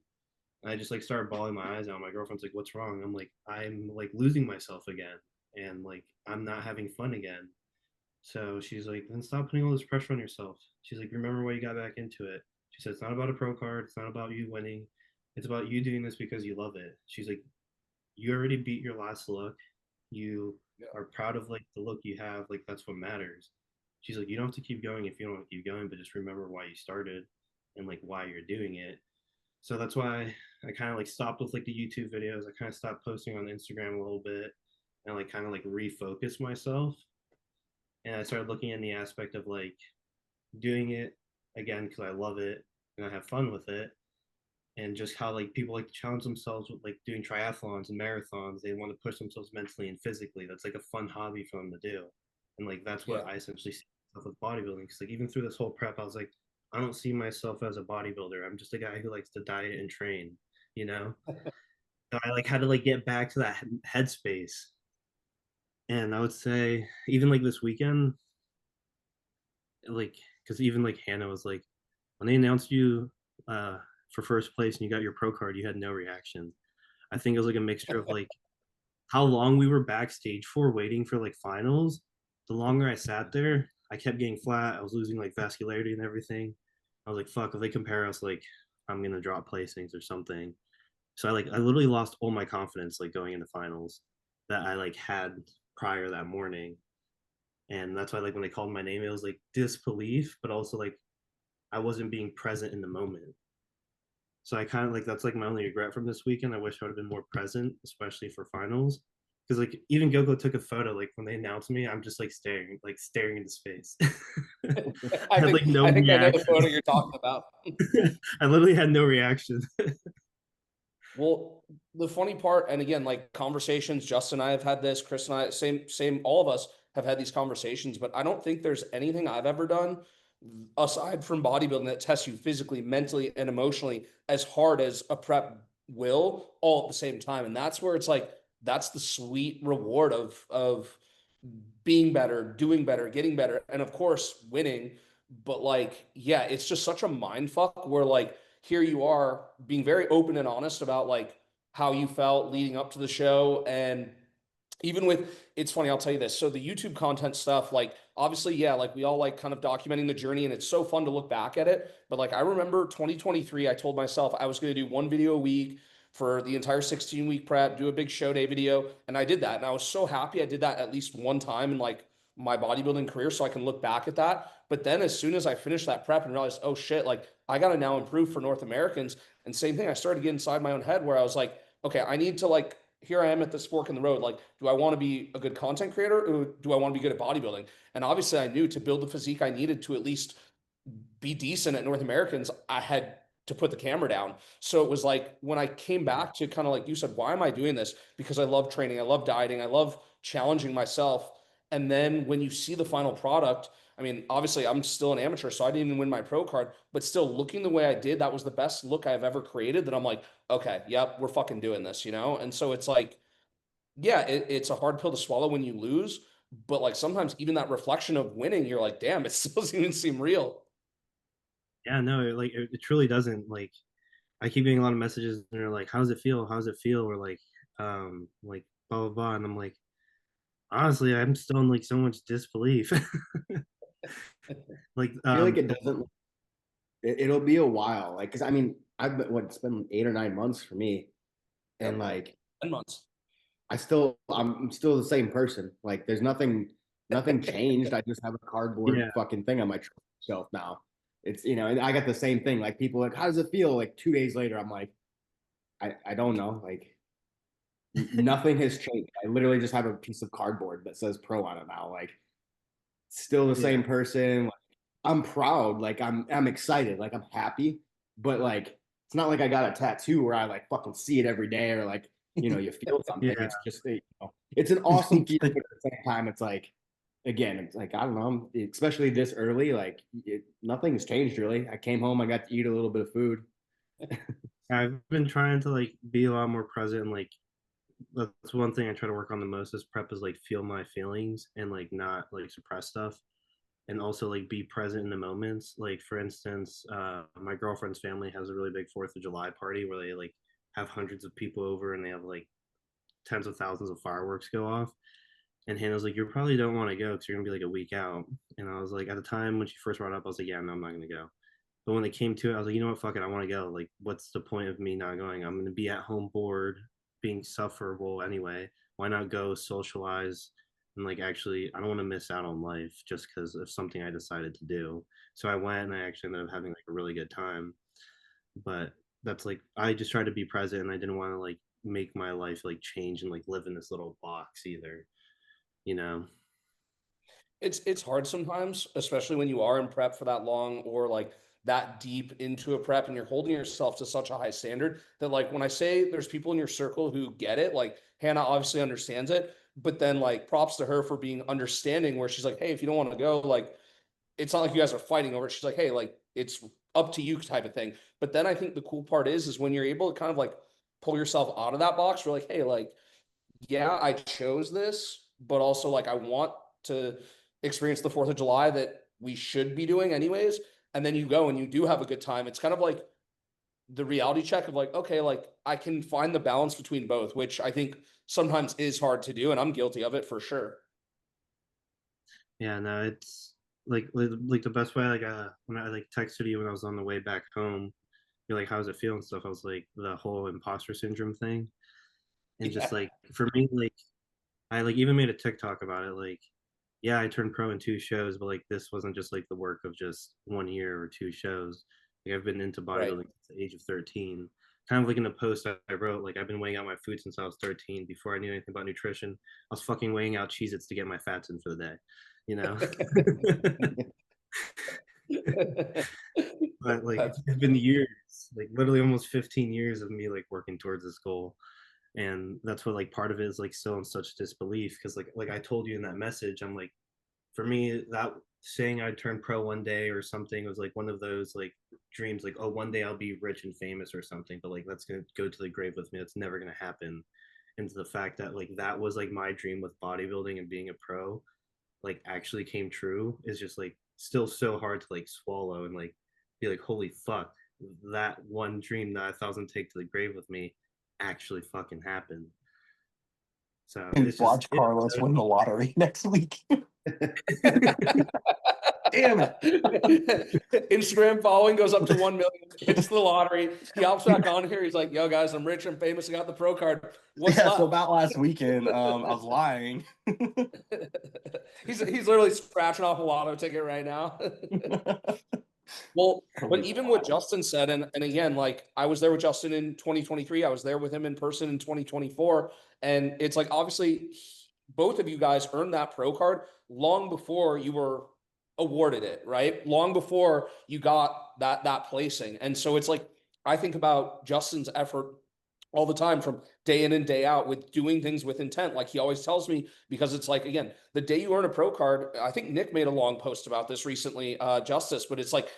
and I just like started bawling my eyes out. My girlfriend's like, "What's wrong?" I'm like, "I'm like losing myself again, and like I'm not having fun again." So she's like, "Then stop putting all this pressure on yourself." She's like, "Remember why you got back into it." She said, "It's not about a pro card. It's not about you winning. It's about you doing this because you love it." She's like, "You already beat your last look. You Yeah. are proud of like the look you have. Like that's what matters." She's like, "You don't have to keep going if you don't want to keep going, but just remember why you started and like why you're doing it." So that's why I kind of like stopped with like the YouTube videos. I kind of stopped posting on Instagram a little bit and like kind of like refocus myself. And I started looking in the aspect of like doing it again because I love it and I have fun with it. And just how like people like to challenge themselves with like doing triathlons and marathons. They want to push themselves mentally and physically. That's like a fun hobby for them to do. And like that's what Yeah. I essentially see myself with bodybuilding. Because like even through this whole prep, I was like, I don't see myself as a bodybuilder. I'm just a guy who likes to diet and train, you know? So I like had to like get back to that headspace. And I would say even like this weekend, like because even like Hannah was like, when they announced you for first place and you got your pro card, you had no reaction. I think it was like a mixture of like how long we were backstage for waiting for like finals. The longer I sat there, I kept getting flat. I was losing like vascularity and everything. I was like, fuck, if they compare us, like I'm gonna drop placings or something. So I literally lost all my confidence like going into finals that I like had prior that morning. And that's why like when they called my name, it was like disbelief, but also like I wasn't being present in the moment. So I kind of like that's like my only regret from this weekend. I wish I would have been more present, especially for finals. Because like even Gogo took a photo. Like when they announced me, I'm just like staring into space. I had like no I think I know the reaction. photo you're talking about. I literally had no reaction. Well, the funny part, and again, like conversations, Justin and I have had this, Chris and I, same, all of us have had these conversations, but I don't think there's anything I've ever done aside from bodybuilding that tests you physically, mentally, and emotionally as hard as a prep will, all at the same time. And that's where it's like, that's the sweet reward of being better, doing better, getting better, and of course winning. But like, yeah, it's just such a mind fuck where like here you are being very open and honest about like how you felt leading up to the show. And even with, it's funny, I'll tell you this. So the YouTube content stuff, like obviously, yeah, like we all like kind of documenting the journey and it's so fun to look back at it. But like I remember 2023, I told myself I was going to do one video a week for the entire 16-week prep, do a big show day video. And I did that. And I was so happy I did that at least one time in like my bodybuilding career so I can look back at that. But then as soon as I finished that prep and realized, oh shit, like I got to now improve for North Americans. And same thing, I started to get inside my own head where I was like, okay, I need to like, here I am at this fork in the road. Like, do I want to be a good content creator or do I want to be good at bodybuilding? And obviously I knew to build the physique I needed to at least be decent at North Americans, I had to put the camera down. So it was like when I came back to kind of like you said, why am I doing this? Because I love training, I love dieting, I love challenging myself. And then when you see the final product, I mean, obviously I'm still an amateur, so I didn't even win my pro card, but still looking the way I did, that was the best look I've ever created. That I'm like, okay, yep, we're fucking doing this, you know? And so it's like, yeah, it's a hard pill to swallow when you lose, but like sometimes even that reflection of winning, you're like, damn, it still doesn't even seem real. Yeah, no, like it truly doesn't. Like I keep getting a lot of messages and they're like, "How's it feel? How's it feel?" Or like blah blah blah, and I'm like, honestly, I'm still in like so much disbelief. Like I feel like it doesn't. It'll be a while, like because I mean I've been it's been 8 or 9 months for me, and Yep. like 10 months. I'm still the same person. Like there's nothing changed. I just have a cardboard yeah, fucking thing on my shelf now. It's and I got the same thing. Like people are like, how does it feel? Like 2 days later, I'm like, I don't know. Like nothing has changed. I literally just have a piece of cardboard that says pro on it now. Like still the same yeah, person. Like, I'm proud. Like I'm excited. Like I'm happy. But like it's not like I got a tattoo where I like fucking see it every day or like you feel something. yeah. It's just it's an awesome feeling, but at the same time, it's like again, it's like I don't know, especially this early. Like nothing's changed really. I came home, I got to eat a little bit of food. I've been trying to like be a lot more present and like that's one thing I try to work on the most is prep is like feel my feelings and like not like suppress stuff, and also like be present in the moments. Like for instance, my girlfriend's family has a really big 4th of July party where they like have hundreds of people over and they have like tens of thousands of fireworks go off. And Hannah's like, you probably don't want to go because you're gonna be like a week out. And I was like, at the time when she first brought it up, I was like, yeah, no, I'm not gonna go. But when it came to it, I was like, you know what, fuck it, I want to go. Like, what's the point of me not going? I'm gonna be at home bored, being sufferable anyway. Why not go socialize and like actually? I don't want to miss out on life just because of something I decided to do. So I went and I actually ended up having like a really good time. But that's like I just tried to be present and I didn't want to like make my life like change and like live in this little box either, you know. It's hard sometimes, especially when you are in prep for that long or like that deep into a prep and you're holding yourself to such a high standard that like when I say there's people in your circle who get it, like Hannah obviously understands it, but then like props to her for being understanding where she's like, hey, if you don't want to go, like it's not like you guys are fighting over it. She's like, hey, like it's up to you type of thing. But then I think the cool part is when you're able to kind of like pull yourself out of that box, you're like, hey, like yeah, I chose this, but also like I want to experience the 4th of July that we should be doing anyways. And then you go and you do have a good time. It's kind of like the reality check of like, okay, like I can find the balance between both, which I think sometimes is hard to do. And I'm guilty of it for sure. Yeah, no, it's like the best way. Like when I like texted you when I was on the way back home, you're like, "How's it feel?" and stuff. I was like, the whole imposter syndrome thing, and Yeah. just like for me, like I like even made a TikTok about it. Like, yeah, I turned pro in 2 shows, but like this wasn't just like the work of just 1 year or 2 shows. Like I've been into Right. bodybuilding since the age of 13. Kind of like in a post I wrote, like I've been weighing out my food since I was 13. Before I knew anything about nutrition, I was fucking weighing out Cheez-Its to get my fats in for the day, you know? But like That's it's been years, like literally almost 15 years of me like working towards this goal. And that's what like part of it is like still in such disbelief because like I told you in that message, I'm like, for me that saying I'd turn pro one day or something was like one of those like dreams, like, oh, one day I'll be rich and famous or something, but like that's gonna go to the grave with me. That's never gonna happen. And the fact that like that was like my dream with bodybuilding and being a pro like actually came true is just like still so hard to like swallow and like be like, holy fuck, that one dream that I thought was gonna take to the grave with me actually fucking happened. So And it's just watch Carlos win the lottery next week. Damn it. Instagram following goes up to 1 million, hits the lottery. He hops back on here. He's like, yo, guys, I'm rich and famous. I got the pro card. What's Yeah, left? so about last weekend, I was lying. He's literally scratching off a lotto ticket right now. Well, but even what Justin said, and again, like I was there with Justin in 2023, I was there with him in person in 2024, and it's like obviously both of you guys earned that pro card long before you were awarded it, right? Long before you got that placing, and so it's like I think about Justin's effort all the time from day in and day out with doing things with intent. Like he always tells me, because it's like, again, the day you earn a pro card, I think Nick made a long post about this recently, Justice, but it's like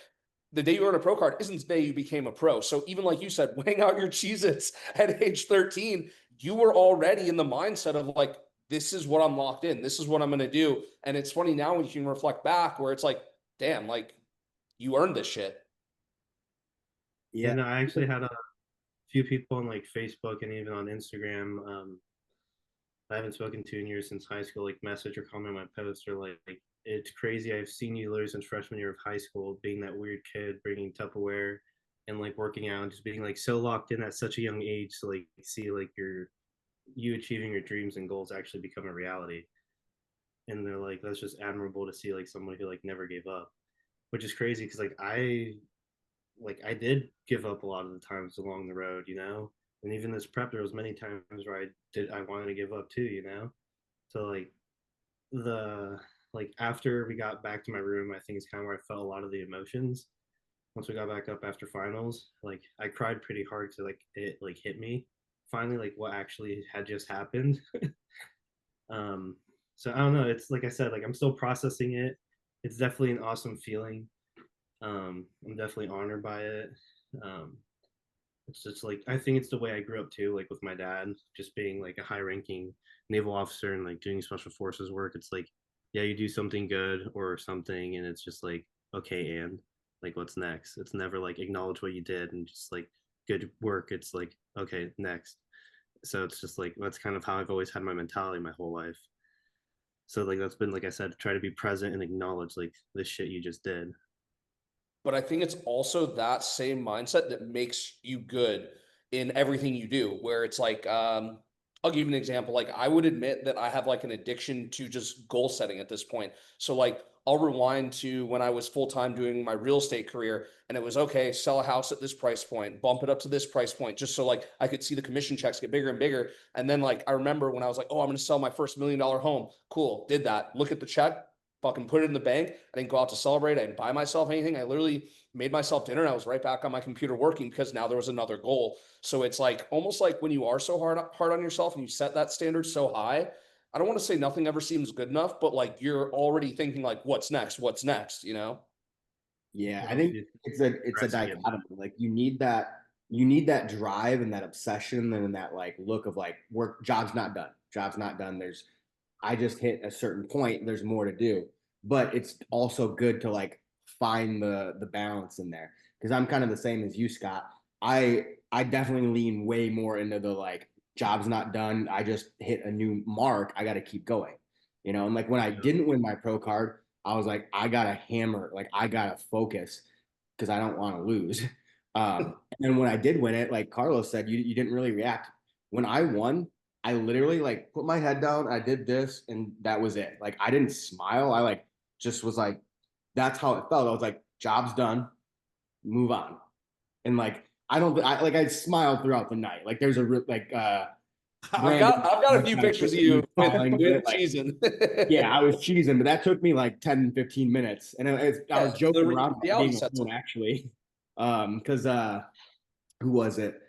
the day you earn a pro card isn't the day you became a pro. So even like you said, weighing out your Cheez-Its at age 13, you were already in the mindset of like, this is what I'm locked in. This is what I'm going to do. And it's funny now when you can reflect back where it's like, damn, like you earned this shit. yeah. And I actually had a few people on like Facebook and even on Instagram I haven't spoken to in years since high school, like message or comment on my post or like it's crazy. I've seen you literally since freshman year of high school, being that weird kid, bringing Tupperware and like working out and just being like so locked in at such a young age to like see like you achieving your dreams and goals actually become a reality. And they're like, that's just admirable to see like someone who like never gave up, which is crazy because like I did give up a lot of the times along the road, you know. And even this prep, there was many times where I wanted to give up too, you know. So like the like after we got back to my room, I think it's kind of where I felt a lot of the emotions. Once we got back up after finals, like I cried pretty hard to like it like hit me finally like what actually had just happened. um so I don't know, it's like I said, like I'm still processing it. It's definitely an awesome feeling. I'm definitely honored by it. um It's just like I think it's the way I grew up too, like with my dad, just being like a high-ranking naval officer and like doing special forces work. It's like, yeah, you do something good or something, and it's just like, okay, and like what's next? It's never like acknowledge what you did and just like good work. It's like, okay, next. So it's just like that's kind of how I've always had my mentality my whole life. So like that's been like I said, try to be present and acknowledge like the shit you just did. But I think it's also that same mindset that makes you good in everything you do, where it's like, I'll give you an example. Like, I would admit that I have like an addiction to just goal setting at this point. So, like, I'll rewind to when I was full time doing my real estate career, and it was okay, sell a house at this price point, bump it up to this price point, just so like I could see the commission checks get bigger and bigger. And then, like, I remember when I was like, oh, I'm going to sell my first $1 million home. Cool, did that. Look at the check, fucking put it in the bank. I didn't go out to celebrate. I didn't buy myself anything. I literally made myself dinner and I was right back on my computer working because now there was another goal. So it's like almost like when you are so hard on yourself and you set that standard so high, I don't want to say nothing ever seems good enough, but like you're already thinking like, what's next? What's next? You know? Yeah, Yeah, I think it's it's a progressing it. dichotomy. Like you need that drive and that obsession and that like look of like work job's not done. Job's not done. There's I just hit a certain point, there's more to do. But it's also good to like find the balance in there. Because I'm kind of the same as you, Scott. I definitely lean way more into the like job's not done. I just hit a new mark. I gotta keep going. And like when I Yeah. didn't win my pro card, I was like, I gotta hammer, like I gotta focus because I don't want to lose. And then when I did win it, like Carlos said, you didn't really react. When I won, I literally like put my head down, I did this, and that was it. Like I didn't smile. I like just was like, that's how it felt. I was like, job's done, move on. And like I smiled throughout the night. Like there's a like Brandon I've got a few got a pictures of picture of me you smiling with with it. Like cheesing. yeah, I was cheesing, but that took me like 10, 15 minutes. And I Yeah, was joking around about reality being sets alone in. actually. Because who was it?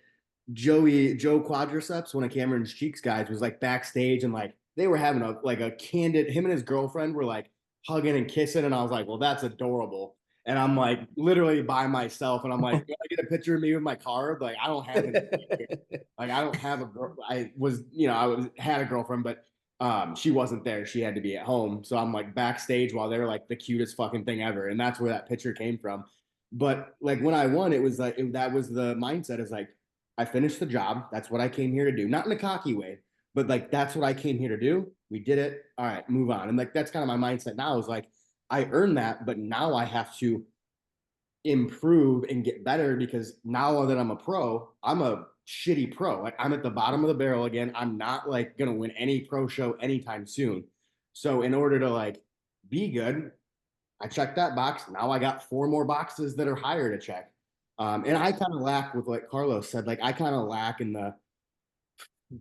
Joe Quadriceps, one of Cameron's Cheeks guys, was like backstage and like they were having a candid, him and his girlfriend were like hugging and kissing, and I was like, well, that's adorable. And I'm like literally by myself, and I'm like, can I get a picture of me with my card? Like, I don't have any. Like, I don't have a girl. Had a girlfriend, but she wasn't there. She had to be at home. So I'm like backstage while they're like the cutest fucking thing ever, and that's where that picture came from. But like when I won, it was like that was the mindset is like I finished the job. That's what I came here to do. Not in a cocky way, but like that's what I came here to do. We did it. All right, move on. And like that's kind of my mindset now is like I earned that, but now I have to improve and get better because now that I'm a pro, I'm a shitty pro. Like I'm at the bottom of the barrel again. I'm not like gonna win any pro show anytime soon. So in order to like be good, I checked that box. Now I got 4 more boxes that are higher to check. And I kind of lack with what Carlos said. Like I kind of lack in the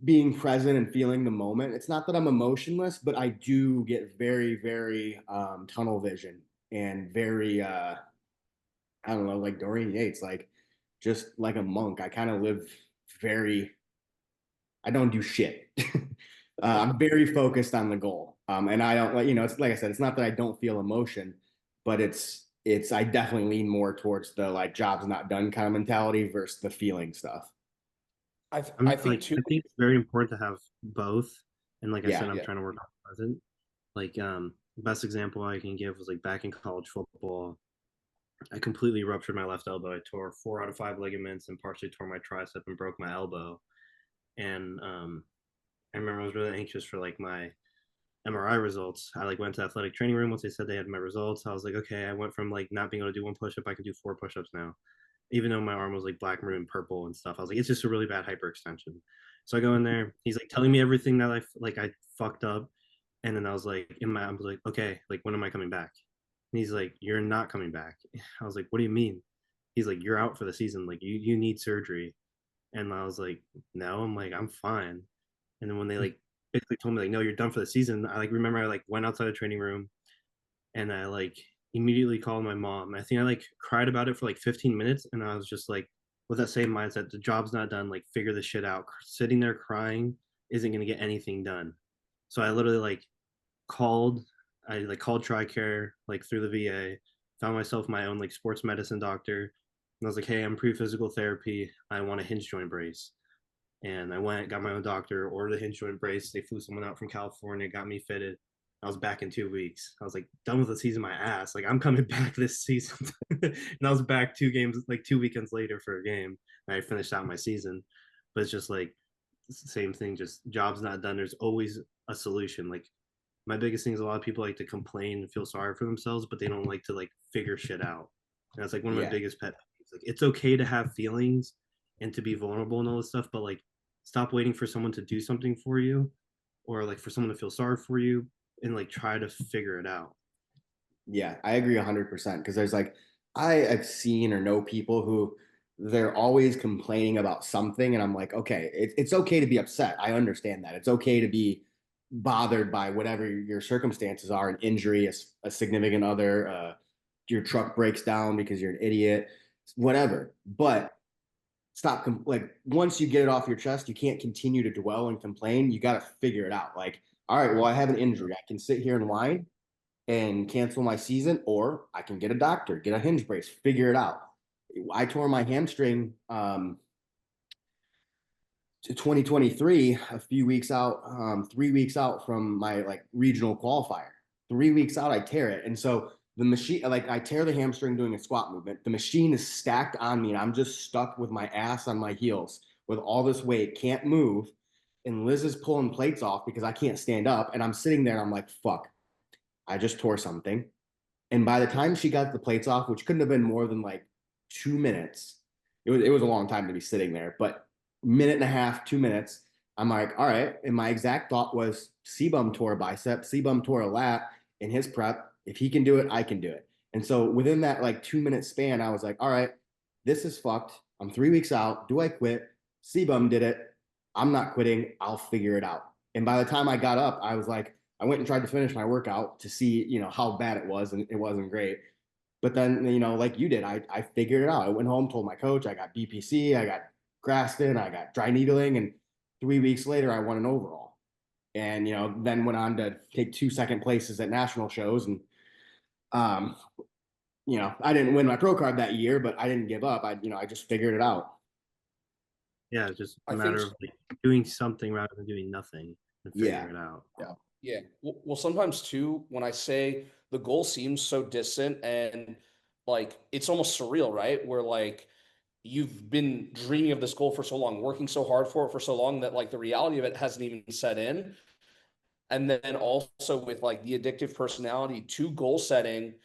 being present and feeling the moment. It's not that I'm emotionless, but I do get very, very tunnel vision and very I don't know, like Dorian Yates, like just like a monk. I kind of live very, I don't do shit. I'm very focused on the goal. And I don't like, it's like I said, it's not that I don't feel emotion, but I definitely lean more towards the like job's not done kind of mentality versus the feeling stuff. I think too. I think it's very important to have both. And like I Yeah. said, I'm Yeah. trying to work on present. Like best example I can give was like back in college football. I completely ruptured my left elbow. I tore 4 out of 5 ligaments and partially tore my tricep and broke my elbow. And I remember I was really anxious for like my MRI results. I like went to athletic training room once they said they had my results. I was like, okay, I went from like not being able to do 1 push-up, I can do 4 push-ups now. Even though my arm was like black, maroon, purple and stuff. I was like, it's just a really bad hyperextension. So I go in there, he's like telling me everything that I fucked up. And then I was like, I was like, okay, like when am I coming back? And he's like, you're not coming back. I was like, what do you mean? He's like, you're out for the season. Like you need surgery. And I was like, no, I'm like, I'm fine. And then when they like basically told me like, no, you're done for the season, I like remember I like went outside the training room and I like immediately called my mom. I think I like cried about it for like 15 minutes and I was just like with that same mindset, the job's not done, like figure this shit out. Sitting there crying isn't gonna get anything done. So I literally like called called TRICARE like through the VA, found myself my own like sports medicine doctor, I was like, hey, I'm pre-physical therapy. I want a hinge joint brace. And I went, got my own doctor, ordered a hinge joint brace. They flew someone out from California, got me fitted. I was back in 2 weeks. I was like done with the season, my ass. Like I'm coming back this season. And I was back 2 games, like 2 weekends later for a game. And I finished out my season. But it's just like same thing, just job's not done. There's always a solution. Like my biggest thing is a lot of people like to complain and feel sorry for themselves, but they don't like to like figure shit out. And that's like one of my biggest pet peeves. Like it's okay to have feelings and to be vulnerable and all this stuff, but like stop waiting for someone to do something for you or like for someone to feel sorry for you and like try to figure it out. Yeah, I agree 100% because there's like I've seen or know people who they're always complaining about something, and I'm like, okay, it's okay to be upset. I understand that. It's okay to be bothered by whatever your circumstances are, an injury, a significant other, your truck breaks down because you're an idiot, whatever. But stop like once you get it off your chest, you can't continue to dwell and complain. You got to figure it out. Like, all right, well, I have an injury. I can sit here and whine and cancel my season, or I can get a doctor, get a hinge brace, figure it out. I tore my hamstring to 2023, a few weeks out, 3 weeks out from my like regional qualifier. 3 weeks out, I tear it. And so the machine, like I tear the hamstring doing a squat movement. The machine is stacked on me, and I'm just stuck with my ass on my heels with all this weight, can't move. And Liz is pulling plates off because I can't stand up. And I'm sitting there and I'm like, fuck, I just tore something. And by the time she got the plates off, which couldn't have been more than like 2 minutes, it was a long time to be sitting there, but minute and a half, 2 minutes, I'm like, all right. And my exact thought was Sebum tore a bicep, Sebum tore a lat in his prep. If he can do it, I can do it. And so within that like 2 minute span, I was like, all right, this is fucked. I'm 3 weeks out. Do I quit? Sebum did it. I'm not quitting. I'll figure it out. And by the time I got up, I was like, I went and tried to finish my workout to see, how bad it was, and it wasn't great. But then, like you did, I figured it out. I went home, told my coach, I got BPC, I got Graston, I got dry needling, and 3 weeks later, I won an overall. And then went on to take 2 second places at national shows, and um, I didn't win my pro card that year, but I didn't give up. I just figured it out. Yeah, it's just a I matter think of like doing something rather than doing nothing and figuring it out. Yeah. Yeah. Well, sometimes too, when I say the goal seems so distant and like it's almost surreal, right? Where like you've been dreaming of this goal for so long, working so hard for it for so long that like the reality of it hasn't even set in. And then also with like the addictive personality to goal setting,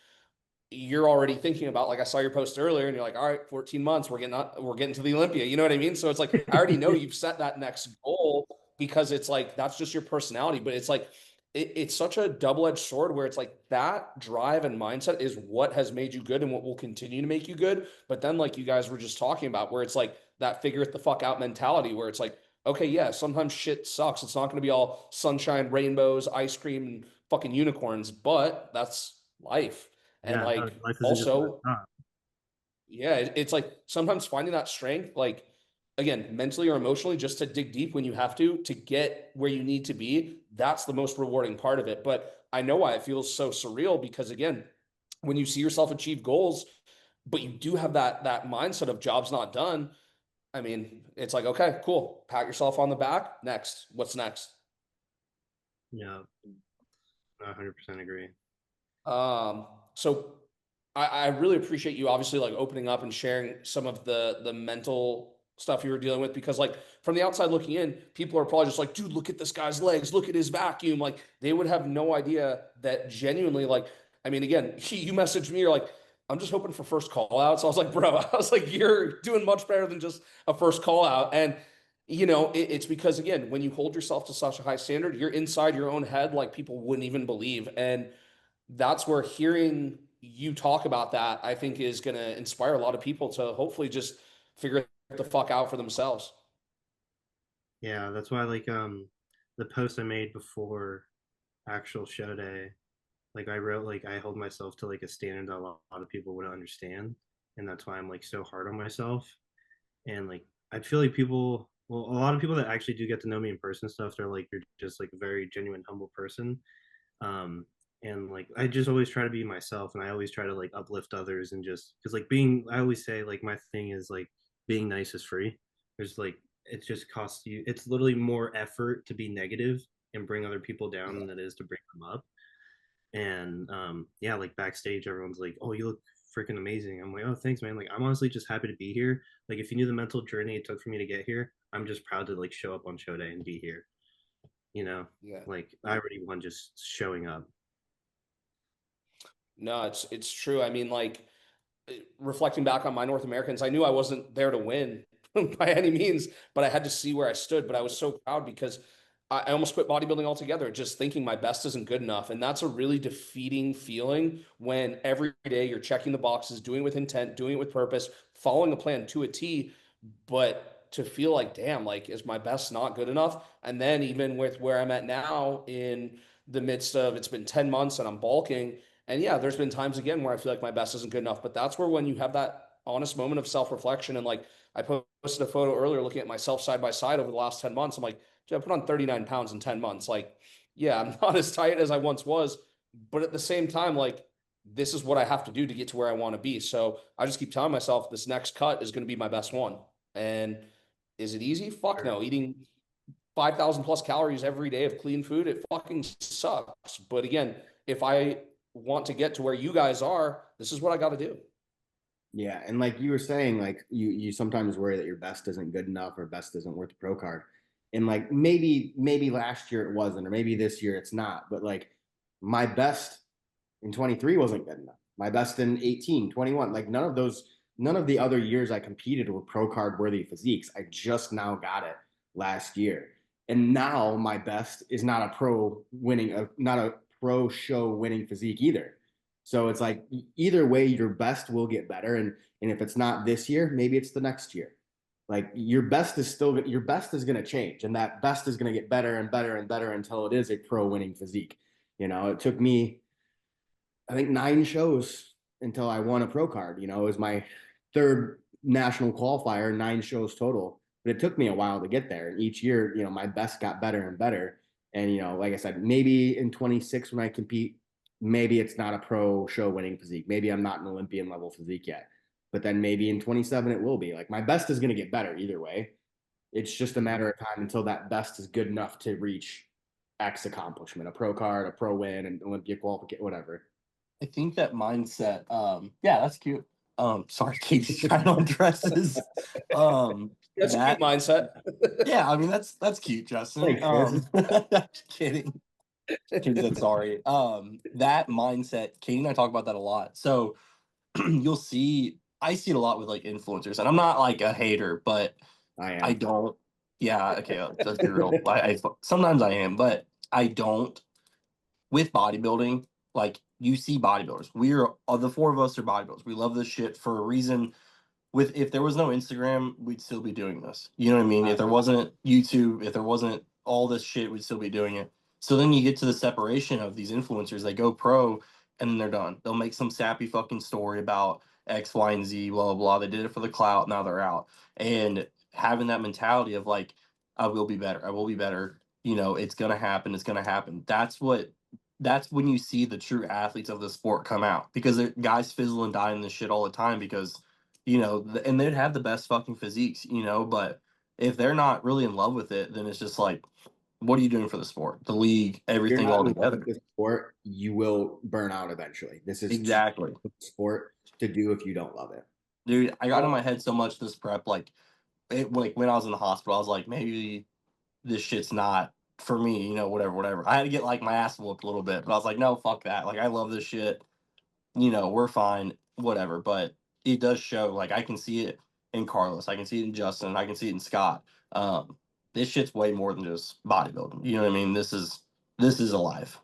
you're already thinking about, like I saw your post earlier and you're like, all right, 14 months, we're getting to the Olympia. You know what I mean? So it's like, I already know you've set that next goal because it's like, that's just your personality, but it's like, it's such a double-edged sword where it's like that drive and mindset is what has made you good and what will continue to make you good. But then like you guys were just talking about where it's like that figure it the fuck out mentality where it's like, okay, yeah, sometimes shit sucks. It's not going to be all sunshine, rainbows, ice cream, and fucking unicorns, but that's life. And Yeah, like life isn't just also, yeah, it's like sometimes finding that strength, like again, mentally or emotionally, just to dig deep when you have to get where you need to be. That's the most rewarding part of it. But I know why it feels so surreal because again, when you see yourself achieve goals, but you do have that mindset of job's not done. I mean, it's like, okay, cool. Pat yourself on the back. Next. What's next? yeah, I 100% agree. So I really appreciate you obviously like opening up and sharing some of the mental stuff you were dealing with because like from the outside looking in, people are probably just like, dude, look at this guy's legs, look at his vacuum. Like they would have no idea that genuinely, like, I mean, again, you messaged me, you're like, I'm just hoping for first call out. So I was like, bro, I was like, you're doing much better than just a first call out. And it's because again, when you hold yourself to such a high standard, you're inside your own head, like people wouldn't even believe. And that's where hearing you talk about that, I think, is going to inspire a lot of people to hopefully just figure it the fuck out for themselves. Yeah, that's why like the post I made before actual show day, like I wrote like I hold myself to like a standard that a lot of people wouldn't understand, and that's why I'm like so hard on myself. And like I feel like people, well, a lot of people that actually do get to know me in person and stuff, they're like you're just like a very genuine, humble person. Um, And like I just always try to be myself, and I always try to like uplift others, and just because like I always say like my thing is like being nice is free. There's like it just costs you. It's literally more effort to be negative and bring other people down than it is to bring them up. And yeah, like backstage, everyone's like, "Oh, you look freaking amazing." I'm like, "Oh, thanks, man." Like I'm honestly just happy to be here. Like if you knew the mental journey it took for me to get here, I'm just proud to like show up on show day and be here. You know, Yeah. like I already won just showing up. No, it's true. I mean, like reflecting back on my North Americans, I knew I wasn't there to win by any means, but I had to see where I stood. But I was so proud because I almost quit bodybuilding altogether, just thinking my best isn't good enough. And that's a really defeating feeling when every day you're checking the boxes, doing it with intent, doing it with purpose, following a plan to a T, but to feel like, damn, like, is my best not good enough? And then even with where I'm at now in the midst of it's been 10 months and I'm bulking. And yeah, there's been times again where I feel like my best isn't good enough, but that's where when you have that honest moment of self-reflection and like I posted a photo earlier looking at myself side by side over the last 10 months. I'm like, dude, I put on 39 pounds in 10 months. Like, yeah, I'm not as tight as I once was, but at the same time, like, this is what I have to do to get to where I want to be. So I just keep telling myself this next cut is going to be my best one. And is it easy? Fuck no. Eating 5,000 plus calories every day of clean food, it fucking sucks. But again, if I want to get to where you guys are, this is what I got to do. Yeah, and like you were saying, like you sometimes worry that your best isn't good enough or best isn't worth the pro card. And like maybe last year it wasn't, or maybe this year it's not, but like my best in 23 wasn't good enough. My best in 18, 21, like none of the other years I competed were pro card worthy physiques. I just now got it last year. And now my best is not a not a pro show winning physique either. So it's like either way, your best will get better. And if it's not this year, maybe it's the next year. Like your best is going to change, and that best is going to get better and better and better until it is a pro winning physique. You know, it took me, I think, 9 shows until I won a pro card. You know, it was my third national qualifier, 9 shows total, but it took me a while to get there. And each year, you know, my best got better and better. And, you know, like I said, maybe in 26 when I compete, maybe it's not a pro show winning physique. Maybe I'm not an Olympian level physique yet. But then maybe in 27 it will be. Like my best is going to get better either way. It's just a matter of time until that best is good enough to reach X accomplishment, a pro card, a pro win, an Olympia qualification, whatever. I think that mindset, yeah, that's cute. Sorry, Katie's trying on dresses. That's a cute mindset. Yeah, I mean that's cute, Justin. Just kidding. Katie said sorry. That mindset, Katie and I talk about that a lot. So you'll see, I see it a lot with like influencers, and I'm not like a hater, but I don't. Yeah, okay, let's be real. I sometimes I am, but I don't. With bodybuilding, like you see bodybuilders. We're the four of us are bodybuilders. We love this shit for a reason. If there was no Instagram, we'd still be doing this. You know what I mean? If there wasn't YouTube, if there wasn't all this shit, we'd still be doing it. So then you get to the separation of these influencers. They go pro and then they're done. They'll make some sappy fucking story about X, Y, and Z, blah, blah, blah. They did it for the clout. Now they're out. And having that mentality of like, I will be better. I will be better. You know, it's going to happen. It's going to happen. That's when you see the true athletes of the sport come out, because guys fizzle and die in this shit all the time because, you know, and they'd have the best fucking physiques, you know, but if they're not really in love with it, then it's just like, what are you doing for the sport, the league, everything all together? The sport, you will burn out eventually. This is exactly sport to do if you don't love it. Dude, I got in my head so much this prep, like when I was in the hospital, I was like, maybe this shit's not for me, you know, whatever. I had to get like my ass whooped a little bit, but I was like, no, fuck that. Like, I love this shit. You know, we're fine, whatever. But it does show, like, I can see it in Carlos. I can see it in Justin. I can see it in Scott. This shit's way more than just bodybuilding. You know what I mean? This is alive.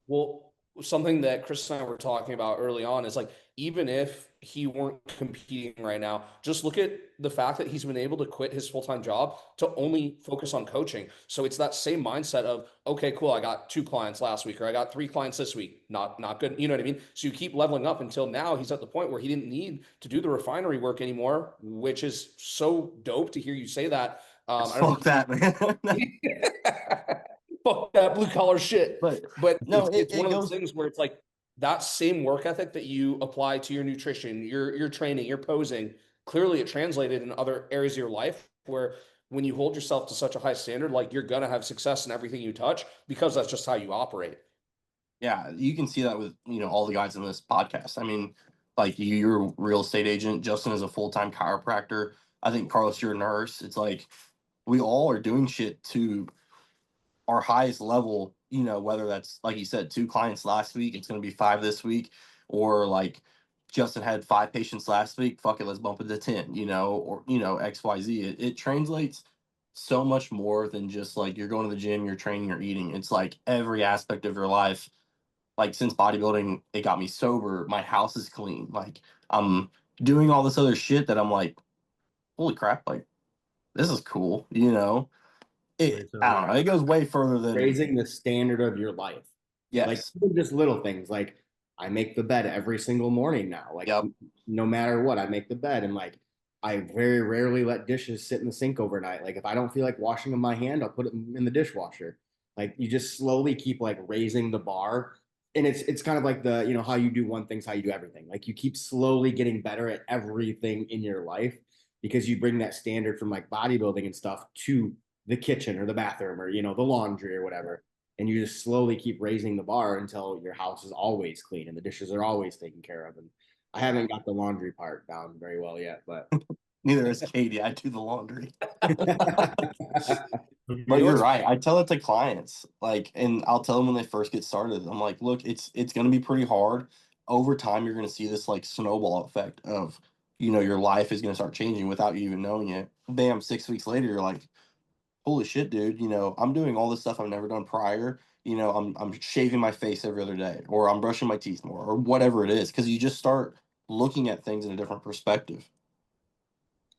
Well, something that Chris and I were talking about early on is like, even if he weren't competing right now, just look at the fact that he's been able to quit his full-time job to only focus on coaching. So it's that same mindset of, okay, cool, I got 2 clients last week, or I got 3 clients this week. Not good. You know what I mean? So you keep leveling up until now he's at the point where he didn't need to do the refinery work anymore, which is so dope to hear you say that. Fuck that, man. fuck that blue collar shit. But no, It's one of those goes. things where it's like that same work ethic that you apply to your nutrition, your training, your posing. Clearly, it translated in other areas of your life where when you hold yourself to such a high standard, like you're gonna have success in everything you touch because that's just how you operate. Yeah, you can see that with all the guys in this podcast. I mean, like you're a real estate agent. Justin is a full-time chiropractor. I think Carlos, you're a nurse. It's like we all are doing shit to our highest level, whether that's like you said, 2 clients last week, it's going to be 5 this week, or like Justin had 5 patients last week. Fuck it, let's bump it to 10, or XYZ. It translates so much more than just like you're going to the gym, you're training, you're eating. It's like every aspect of your life. Like since bodybuilding, it got me sober. My house is clean. Like I'm doing all this other shit that I'm like, holy crap, like this is cool, I don't know. It goes way further than Raising the standard of your life. Like yes. even just little things like I make the bed every single morning now. Like Yep. no matter what, I make the bed, and like I very rarely let dishes sit in the sink overnight. Like if I don't feel like washing them by hand, I'll put it in the dishwasher. Like you just slowly keep like raising the bar. And it's kind of like the, how you do one thing's how you do everything. Like you keep slowly getting better at everything in your life because you bring that standard from like bodybuilding and stuff to the kitchen or the bathroom or the laundry or whatever, and you just slowly keep raising the bar until your house is always clean and the dishes are always taken care of. And I haven't got the laundry part down very well yet, but Neither is Katie. I do the laundry. Mhm. But you're right. I tell it to clients, like, and I'll tell them when they first get started. I'm like, look, it's going to be pretty hard. Over time, you're going to see this like snowball effect of, your life is going to start changing without you even knowing it. Bam, 6 weeks later, you're like, holy shit, dude. I'm doing all this stuff I've never done prior. I'm shaving my face every other day, or I'm brushing my teeth more, or whatever it is, because you just start looking at things in a different perspective.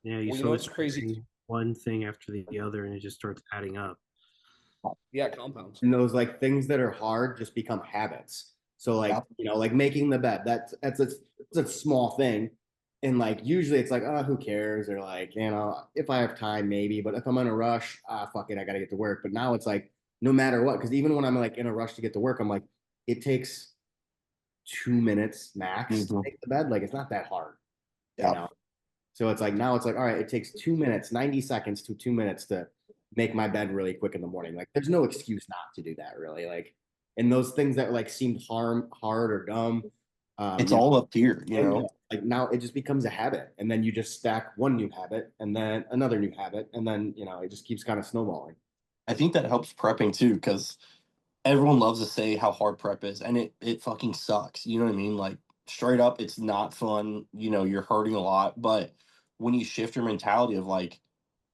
Yeah, you Well, slowly it's crazy. doing one thing after the other, and it just starts adding up. Yeah, compounds. and those like things that are hard just become habits. So like, Yep. like making the bed, that's a small thing. And like usually it's like, oh, who cares? Or like, if I have time, maybe, but if I'm in a rush, fuck it, I gotta get to work. But now it's like no matter what, because even when I'm like in a rush to get to work, I'm like, it takes 2 minutes max to Mhm. make the bed. Like it's not that hard, you Yep. know. So it's like now it's like, all right, it takes 2 minutes, 90 seconds to 2 minutes to make my bed really quick in the morning. Like there's no excuse not to do that, really. Like, and those things that like seemed hard or dumb, It's all up here, like now it just becomes a habit, and then you just stack one new habit, and then another new habit, and then it just keeps kind of snowballing. I think that helps prepping too, because everyone loves to say how hard prep is, and it fucking sucks. You know what I mean? Like straight up, it's not fun. You're hurting a lot. But when you shift your mentality of like,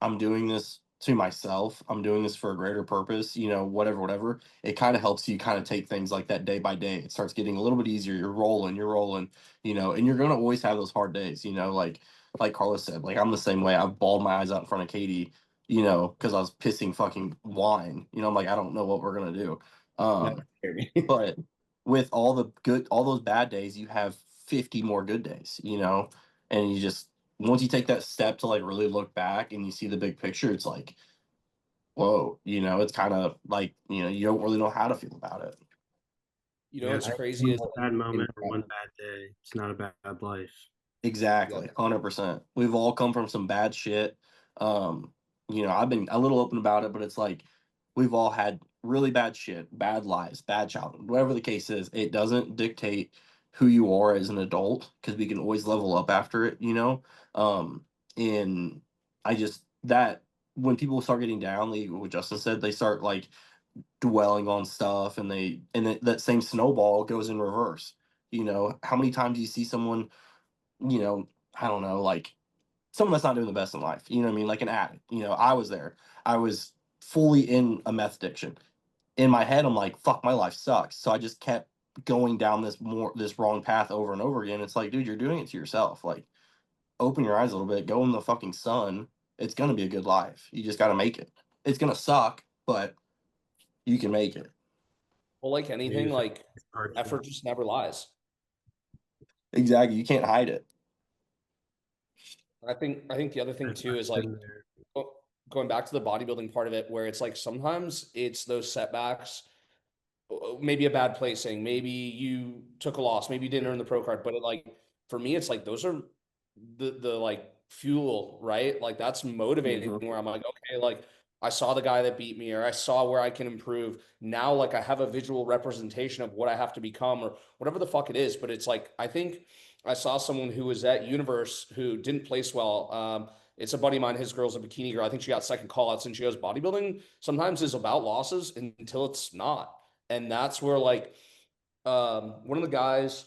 I'm doing this to myself, I'm doing this for a greater purpose, whatever, it kind of helps you kind of take things like that day by day. It starts getting a little bit easier. You're rolling, and you're gonna always have those hard days, like Carlos said, like I'm the same way. I've bawled my eyes out in front of Katie, because I was pissing fucking wine. I'm like, I don't know what we're gonna do. That scared me. But with all those bad days, you have 50 more good days, and you just, once you take that step to like really look back and you see the big picture, it's like, whoa, it's kind of like, you don't really know how to feel about it. Yeah, What's it's crazy is one bad moment or one bad day. It's not a bad life. Exactly, 100%. We've all come from some bad shit. I've been a little open about it, but it's like we've all had really bad shit, bad lives, bad childhood, whatever the case is. It doesn't dictate who you are as an adult because we can always level up after it. And I just that when people start getting down, like what Justin said, they start like dwelling on stuff, and that same snowball goes in reverse. How many times do you see someone? you know, I don't know, like someone that's not doing the best in life. You know what I mean? Like an addict. I was there. I was fully in a meth addiction. In my head, I'm like, fuck, my life sucks. So I just kept going down this wrong path over and over again. It's like, dude, you're doing it to yourself. Like, open your eyes a little bit, go in the fucking sun. It's gonna be a good life. You just gotta make it. It's gonna suck, but you can make it. Well, like anything, like Hard effort just never lies. Exactly. You can't hide it. I think the other thing too is like, been there. oh, going back to the bodybuilding part of it, where it's like sometimes it's those setbacks, maybe a bad placing, maybe you took a loss, maybe you didn't earn the pro card, but for me, it's like those are the like fuel, right? Like that's motivating where I'm like, okay, like I saw the guy that beat me, or I saw where I can improve. Now, like I have a visual representation of what I have to become, or whatever the fuck it is. But it's like, I think I saw someone who was at Universe who didn't place well. It's a buddy of mine, his girl's a bikini girl. I think she got second call outs, and she goes, bodybuilding sometimes is about losses until it's not. And that's where like one of the guys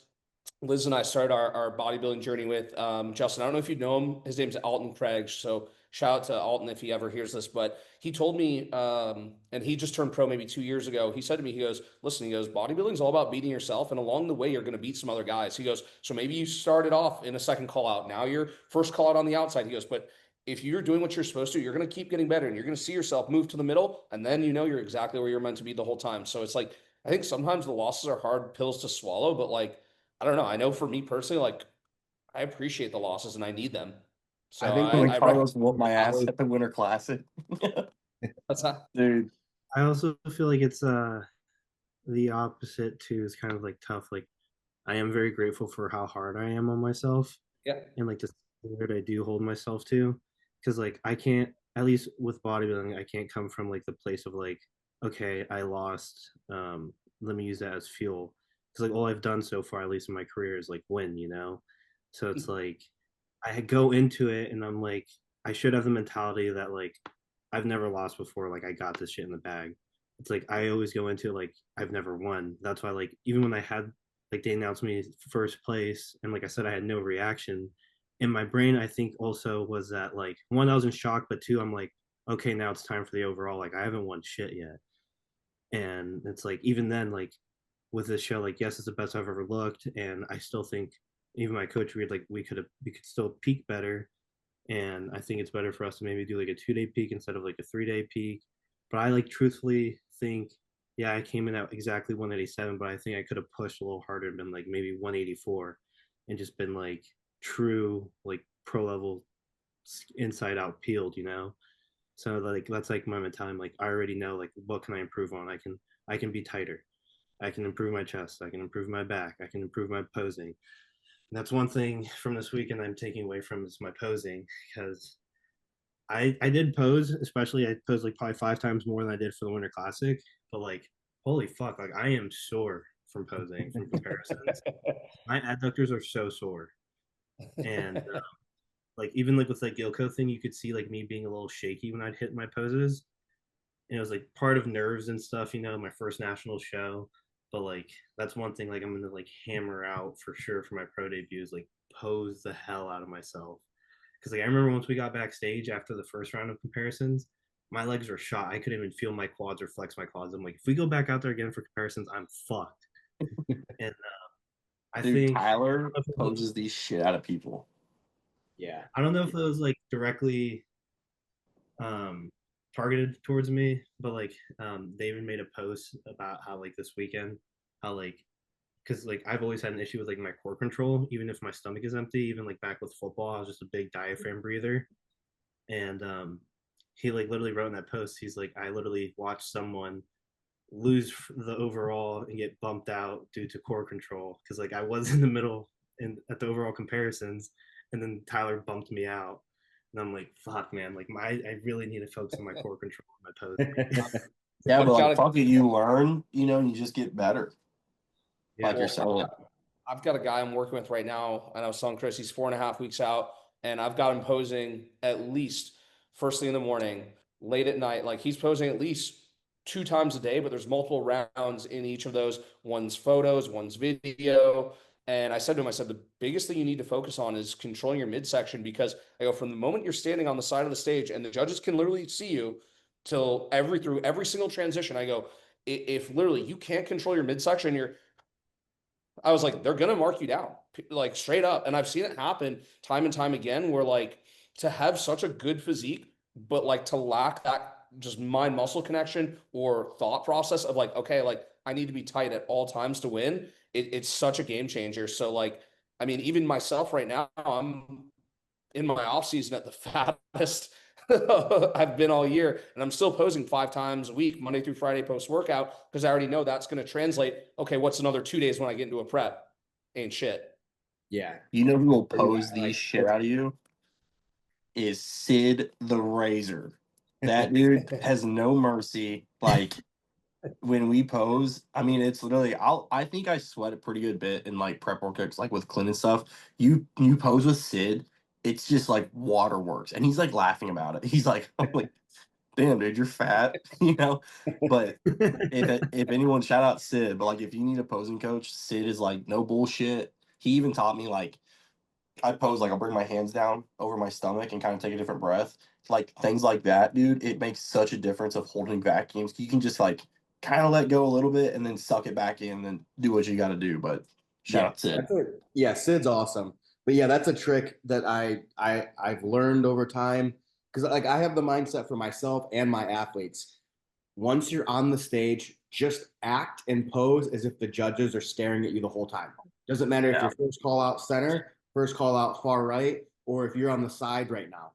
Liz and I started our bodybuilding journey with Justin. I don't know if you know him. His name's Alton Craig. So shout out to Alton if he ever hears this. But he told me, and he just turned pro maybe 2 years ago. He said to me, he goes, listen, he goes, bodybuilding's all about beating yourself. And along the way, you're going to beat some other guys. He goes, so maybe you started off in a second call out. Now you're first call out on the outside. He goes, but if you're doing what you're supposed to, you're going to keep getting better, and you're going to see yourself move to the middle. And then you know you're exactly where you're meant to be the whole time. So it's like, I think sometimes the losses are hard pills to swallow, but like, I don't know. I know for me personally, like I appreciate the losses and I need them. So I think when Carlos whooped my ass at the Winter Classic. That's not, dude. I also feel like it's the opposite too. Is kind of like tough. Like I am very grateful for how hard I am on myself. yeah. And like the standard I do hold myself to, because like I can't, at least with bodybuilding, I can't come from like the place of like, okay, I lost. Let me use that as fuel, because like all I've done so far, at least in my career, is like win. So it's like I go into it and I'm like, I should have the mentality that like I've never lost before. Like I got this shit in the bag. It's like I always go into like I've never won. That's why like even when I had like they announced me first place and like I said I had no reaction. In my brain, I think also was that like one, I was in shock, but two, I'm like, okay, now it's time for the overall. Like I haven't won shit yet. And it's like even then, like with this show, like yes, it's the best I've ever looked. And I still think even my coach read like we could still peak better. And I think it's better for us to maybe do like a 2-day peak instead of like a 3-day peak. But I like truthfully think, yeah, I came in at exactly 187, but I think I could have pushed a little harder and been like maybe 184 and just been like true, like pro level inside out peeled. So like that's like my mentality. Like I already know like what can I improve on. I can be tighter. I can improve my chest. I can improve my back. I can improve my posing. And that's one thing from this weekend I'm taking away from is my posing, because I did pose, especially I posed like probably 5 times more than I did for the Winter Classic. But like, holy fuck, like I am sore from posing from comparisons. My adductors are so sore, and like even like with like Gilco thing, you could see like me being a little shaky when I'd hit my poses, and it was like part of nerves and stuff. My first national show, but like that's one thing like I'm gonna like hammer out for sure for my pro debuts, like pose the hell out of myself. Because like I remember once we got backstage after the first round of comparisons, my legs were shot. I couldn't even feel my quads or flex my quads. I'm like, if we go back out there again for comparisons, I'm fucked. And I think Tyler poses these shit out of people. Yeah. I don't know if it was like directly targeted towards me, but like David made a post about how like this weekend, how like because like I've always had an issue with like my core control, even if my stomach is empty. Even like back with football, I was just a big diaphragm breather. And he like literally wrote in that post, he's like, I literally watched someone lose the overall and get bumped out due to core control, because like I was in the middle and at the overall comparisons, and then Tyler bumped me out. And I'm like, fuck, man, like I really need to focus on my core control and my pose. Yeah, but like fuck it, you learn, and you just get better. Yeah. Like you're saying. I've got a guy I'm working with right now, and I was telling Chris he's 4.5 weeks out, and I've got him posing at least first thing in the morning, late at night. Like he's posing at least 2 times a day, but there's multiple rounds in each of those. One's photos, one's video. And I said to him, I said, the biggest thing you need to focus on is controlling your midsection, because I go, from the moment you're standing on the side of the stage and the judges can literally see you through every single transition, I go, if literally you can't control your midsection, I was like, they're going to mark you down, like straight up. And I've seen it happen time and time again, where like to have such a good physique, but like to lack that just mind muscle connection or thought process of like, okay, like I need to be tight at all times to win. It's such a game changer. So like, I mean, even myself right now, I'm in my off season at the fattest I've been all year, and I'm still posing 5 times a week, Monday through Friday post workout, because I already know that's going to translate. Okay, what's another 2 days when I get into a prep? Ain't shit. Yeah. You know who will Or, yeah, pose these shit out of you? Is Sid the Razor. That dude has no mercy. Like when we pose, I mean, it's literally I think I sweat a pretty good bit in like prep workouts, like with Clint and stuff. You pose with Sid, it's just like waterworks, and he's like laughing about it. He's like, I'm like, damn, dude, you're fat, you know. But if anyone, shout out Sid. But like, if you need a posing coach, Sid is like no bullshit. He even taught me like I pose like I'll bring my hands down over my stomach and kind of take a different breath. Like things like that, dude. It makes such a difference of holding vacuums. You can just like kind of let go a little bit and then suck it back in and do what you got to do. But shout out Sid. Yeah, Sid's awesome. But yeah, that's a trick that I've learned over time, because like I have the mindset for myself and my athletes. Once you're on the stage, just act and pose as if the judges are staring at you the whole time. Doesn't matter if you're first call out center, first call out far right, or if you're on the side right now.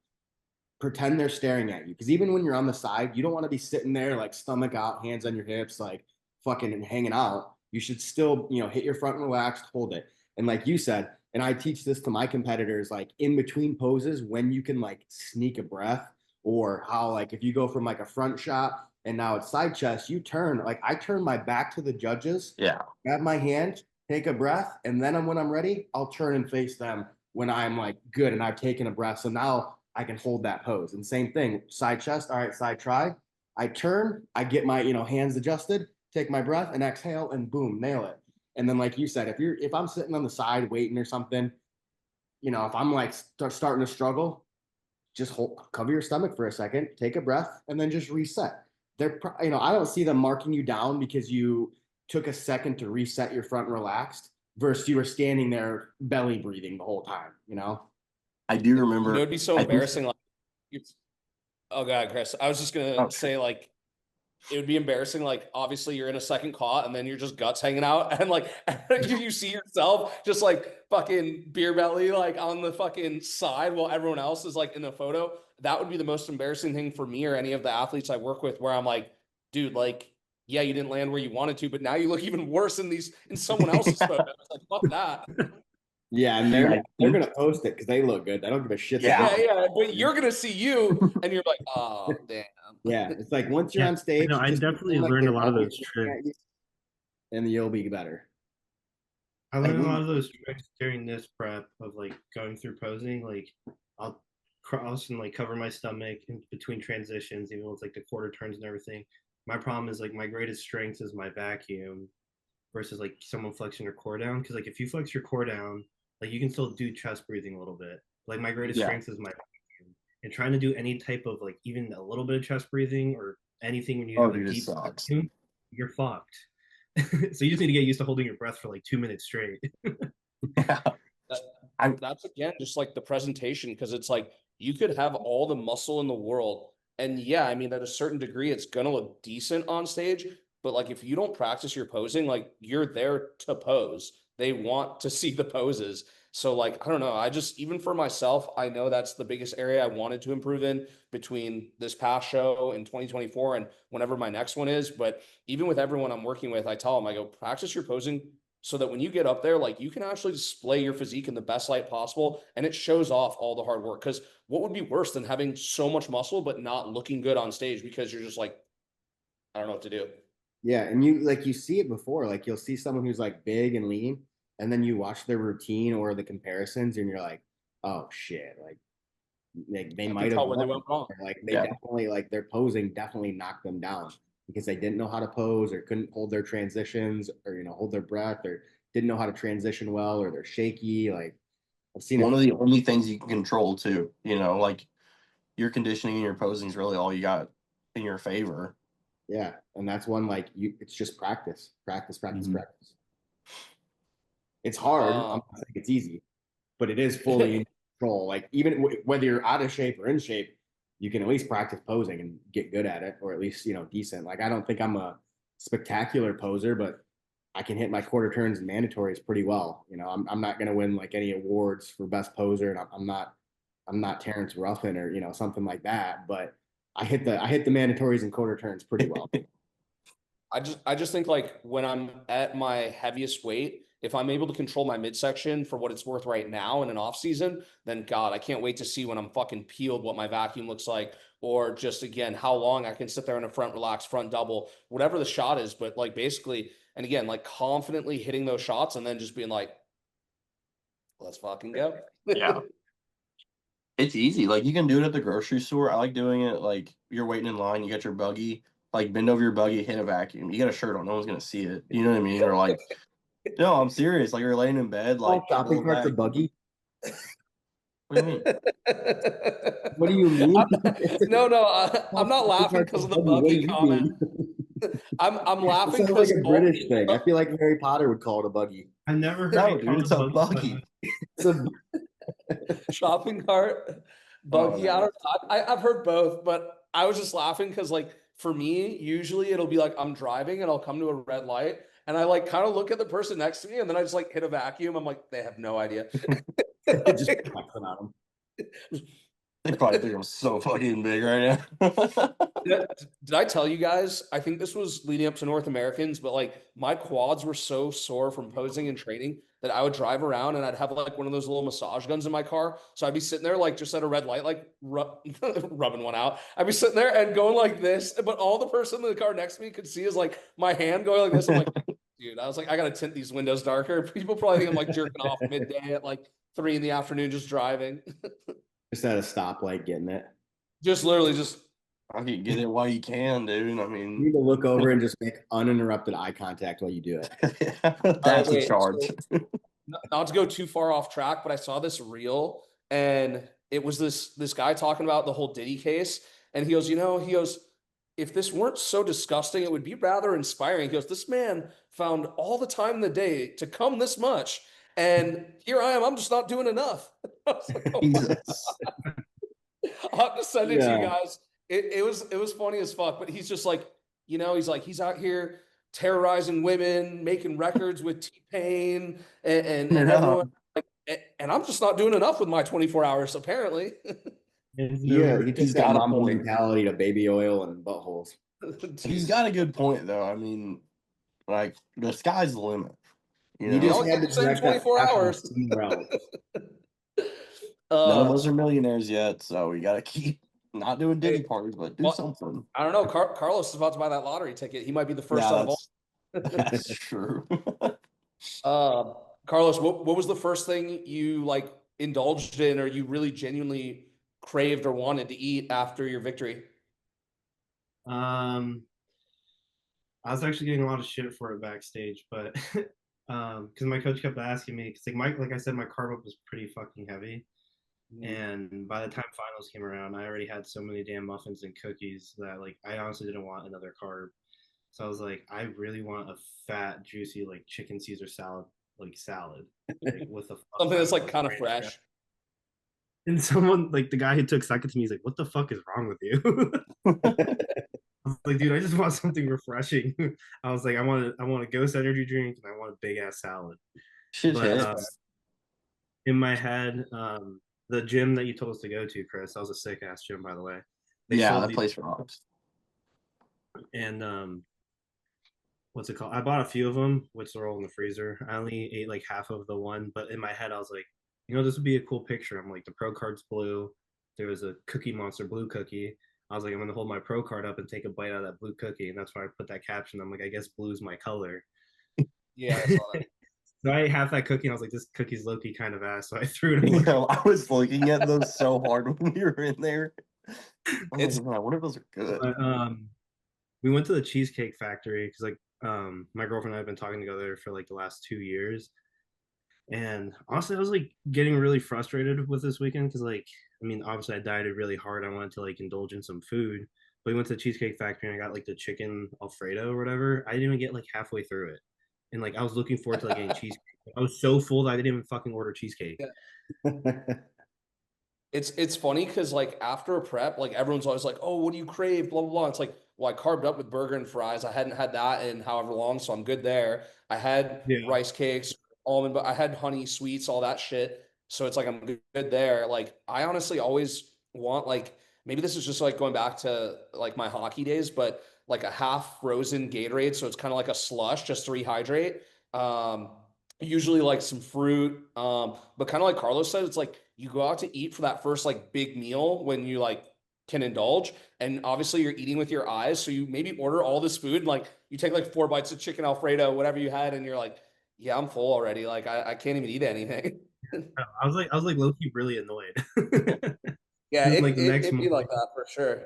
Pretend they're staring at you, because even when you're on the side, you don't want to be sitting there like stomach out, hands on your hips, like fucking hanging out. You should still, hit your front relaxed, hold it. And like you said, and I teach this to my competitors, like in between poses, when you can like sneak a breath, or how like if you go from like a front shot and now it's side chest, you turn, like I turn my back to the judges, grab my hand, take a breath, and then when I'm ready, I'll turn and face them when I'm like good and I've taken a breath. So now I can hold that pose. And same thing, side chest, all right, side try. I turn, I get my hands adjusted, take my breath and exhale, and boom, nail it. And then like you said, if I'm sitting on the side waiting or something, if I'm like starting to struggle, just cover your stomach for a second, take a breath, and then just reset. I don't see them marking you down because you took a second to reset your front relaxed versus you were standing there belly breathing the whole time. I do remember. It would be so embarrassing. Like, oh god, Chris, I was just gonna say like, it would be embarrassing. Like, obviously you're in a second caught and then you're just guts hanging out, and like you see yourself just like fucking beer belly like on the fucking side while everyone else is like in the photo. That would be the most embarrassing thing for me or any of the athletes I work with, where I'm like, dude, like, yeah, you didn't land where you wanted to, but now you look even worse in someone else's photo. It's like, fuck that. Yeah, and they're gonna post it because they look good. They don't give a shit. Yeah, but you're gonna see you, and you're like, oh damn. Yeah, it's like once you're on stage, I definitely learned a lot of those tricks, and you'll be better. I learned a lot of those tricks during this prep of like going through posing. Like I'll cross and like cover my stomach in between transitions, even with like the quarter turns and everything. My problem is like my greatest strength is my vacuum versus like someone flexing their core down. Because like if you flex your core down, like you can still do chest breathing a little bit. Like my greatest strength is my vacuum. And trying to do any type of like even a little bit of chest breathing or anything when you have a deep vacuum, you're fucked. So you just need to get used to holding your breath for like 2 minutes straight. That's again just like the presentation, because it's like you could have all the muscle in the world, and yeah, I mean at a certain degree it's gonna look decent on stage, but like if you don't practice your posing, like you're there to pose. They want to see the poses. So like, I don't know. I just, even for myself, I know that's the biggest area I wanted to improve in between this past show in 2024 and whenever my next one is. But even with everyone I'm working with, I tell them, I go, practice your posing so that when you get up there, like you can actually display your physique in the best light possible. And it shows off all the hard work. Because what would be worse than having so much muscle, but not looking good on stage because you're just like, I don't know what to do. Yeah, and you see it before. Like you'll see someone who's like big and lean, and then you watch their routine or the comparisons, and you're like, oh shit, like they might have where they went wrong. Like they definitely like their posing definitely knocked them down because they didn't know how to pose or couldn't hold their transitions or hold their breath or didn't know how to transition well or they're shaky. Like I've seen one of the only things you can control too. Like your conditioning and your posing is really all you got in your favor. Yeah, and that's one like it's just practice. It's hard. I'm not saying it's easy, but it is fully in control. Like even whether you're out of shape or in shape, you can at least practice posing and get good at it, or at least decent. Like I don't think I'm a spectacular poser, but I can hit my quarter turns and mandatories pretty well. I'm not going to win like any awards for best poser, and I'm not I'm not Terrence Ruffin or something like that, but I hit the mandatories and quarter turns pretty well. I just think like when I'm at my heaviest weight, if I'm able to control my midsection for what it's worth right now in an off season, then God, I can't wait to see when I'm fucking peeled what my vacuum looks like, or just again how long I can sit there in a front relax, front double, whatever the shot is. But like basically, and again, like confidently hitting those shots and then just being like, let's fucking go. Yeah. It's easy. Like you can do it at the grocery store. I like doing it like you're waiting in line, you got your buggy, like bend over your buggy, hit a vacuum. You got a shirt on, no one's gonna see it. You know what I mean? Or like, no, I'm serious. Like you're laying in bed, like shopping pull cart's a back. buggy. What do you mean? What do you mean? I'm not laughing because of the What do buggy you comment. mean? I'm It laughing sounds like because a British thing. I feel like Harry Potter would call it a buggy. I never heard No, it called dude, it's a buggy. It's a shopping cart, buggy. I don't know. I've heard both, but I was just laughing because like for me, usually it'll be like I'm driving and I'll come to a red light and I like kind of look at the person next to me and then I just like hit a vacuum. I'm like, they have no idea. just flexing on them. They probably think I'm so fucking big right now. Did I tell you guys? I think this was leading up to North Americans, but like my quads were so sore from posing and training that I would drive around and I'd have like one of those little massage guns in my car. So I'd be sitting there like just at a red light, like rubbing one out. I'd be sitting there and going like this, but all the person in the car next to me could see is like my hand going like this. I'm like, dude, I was like, I gotta tint these windows darker. People probably think I'm like jerking off midday at like 3 PM just driving. Just at a stoplight getting it. Just literally just I can get it while you can, dude. I You mean, need to look over and just make uninterrupted eye contact while you do it. that's a wait, charge. so- not to go too far off track, but I saw this reel and it was this guy talking about the whole Diddy case. And he goes, if this weren't so disgusting, it would be rather inspiring. He goes, this man found all the time in the day to come this much. And here I am, I'm just not doing enough. I was like, oh my Jesus. God. I'll have to send it to you Yeah. guys. It was funny as fuck, but he's just like, he's out here terrorizing women, making records with T-Pain and everyone. Like, and I'm just not doing enough with my 24 hours, apparently. Yeah, he He's took that got a mama point. mentality to baby oil and buttholes. He's got a good point, though. I mean, like, the sky's the limit. You He know? just No, had to it's saying direct that 24 passion hours. somewhere else. None of us are millionaires yet, so we got to keep not doing Diddy parties, but do something. I don't know. Carlos is about to buy that lottery ticket. He might be the first out of all. That's true. Carlos, what was the first thing you like indulged in or you really genuinely craved or wanted to eat after your victory? I was actually getting a lot of shit for it backstage, but because my coach kept asking me, because like I said, my carb up was pretty fucking heavy, and by the time finals came around, I already had so many damn muffins and cookies that like I honestly didn't want another carb. So I was like, I really want a fat, juicy like chicken Caesar salad, like with a Something that's like kind of fresh. And someone like the guy who took second to me, he's like, "What the fuck is wrong with you?" I was like, dude, I just want something refreshing. I was like, I want a Ghost energy drink and I want a big ass salad. Shit But hits. in my head, the gym that you told us to go to, Chris, that was a sick ass gym, by the way. They Yeah, sold that these- place rocks. And what's it called? I bought a few of them, which are all in the freezer. I only ate like half of the one, but in my head, I was like, this would be a cool picture. I'm like, the pro card's blue. There was a Cookie Monster blue cookie. I was like, I'm gonna hold my pro card up and take a bite out of that blue cookie, and that's why I put that caption. I'm like, I guess blue's my color. Yeah, I saw that. So I ate half that cookie, and I was like, this cookie's low-key kind of ass. So I threw it away. I was looking at those so hard when we were in there. I wonder if those are good. But, we went to the Cheesecake Factory because like my girlfriend and I have been talking together for like the last 2 years. And honestly, I was like getting really frustrated with this weekend because like, I mean, obviously I dieted really hard. I wanted to like indulge in some food. But we went to the Cheesecake Factory and I got like the chicken Alfredo or whatever. I didn't even get like halfway through it. And like I was looking forward to like getting cheesecake. I was so full that I didn't even fucking order cheesecake. Yeah. It's funny because like after a prep, like everyone's always like, oh, what do you crave? Blah, blah, blah. It's like, well, I carved up with burger and fries. I hadn't had that in however long, so I'm good there. I had rice cakes, almond, but I had honey, sweets, all that shit. So it's like I'm good there. Like I honestly always want like maybe this is just like going back to like my hockey days, but like a half frozen Gatorade, so it's kind of like a slush just to rehydrate. Um, usually like some fruit. But kind of like Carlos said, it's like you go out to eat for that first like big meal when you like can indulge, and obviously you're eating with your eyes, so you maybe order all this food, like you take like 4 bites of chicken Alfredo, whatever you had, and you're like, yeah, I'm full already. Like I can't even eat anything. I was like low key really annoyed. Yeah, Like it'd be like that for sure.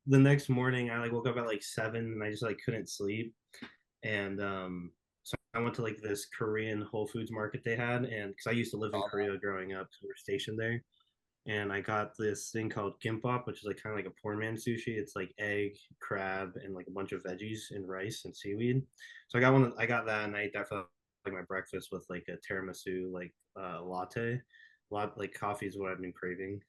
the next morning, I like woke up at like 7 and I just like couldn't sleep. And so I went to like this Korean Whole Foods market they had, and because I used to live in Korea growing up, so we're stationed there. And I got this thing called kimbap, which is like kind of like a poor man sushi. It's like egg, crab, and like a bunch of veggies and rice and seaweed. So I got one. I got that, and I ate that for like my breakfast with like a tiramisu, like latte. Like coffee is what I've been craving.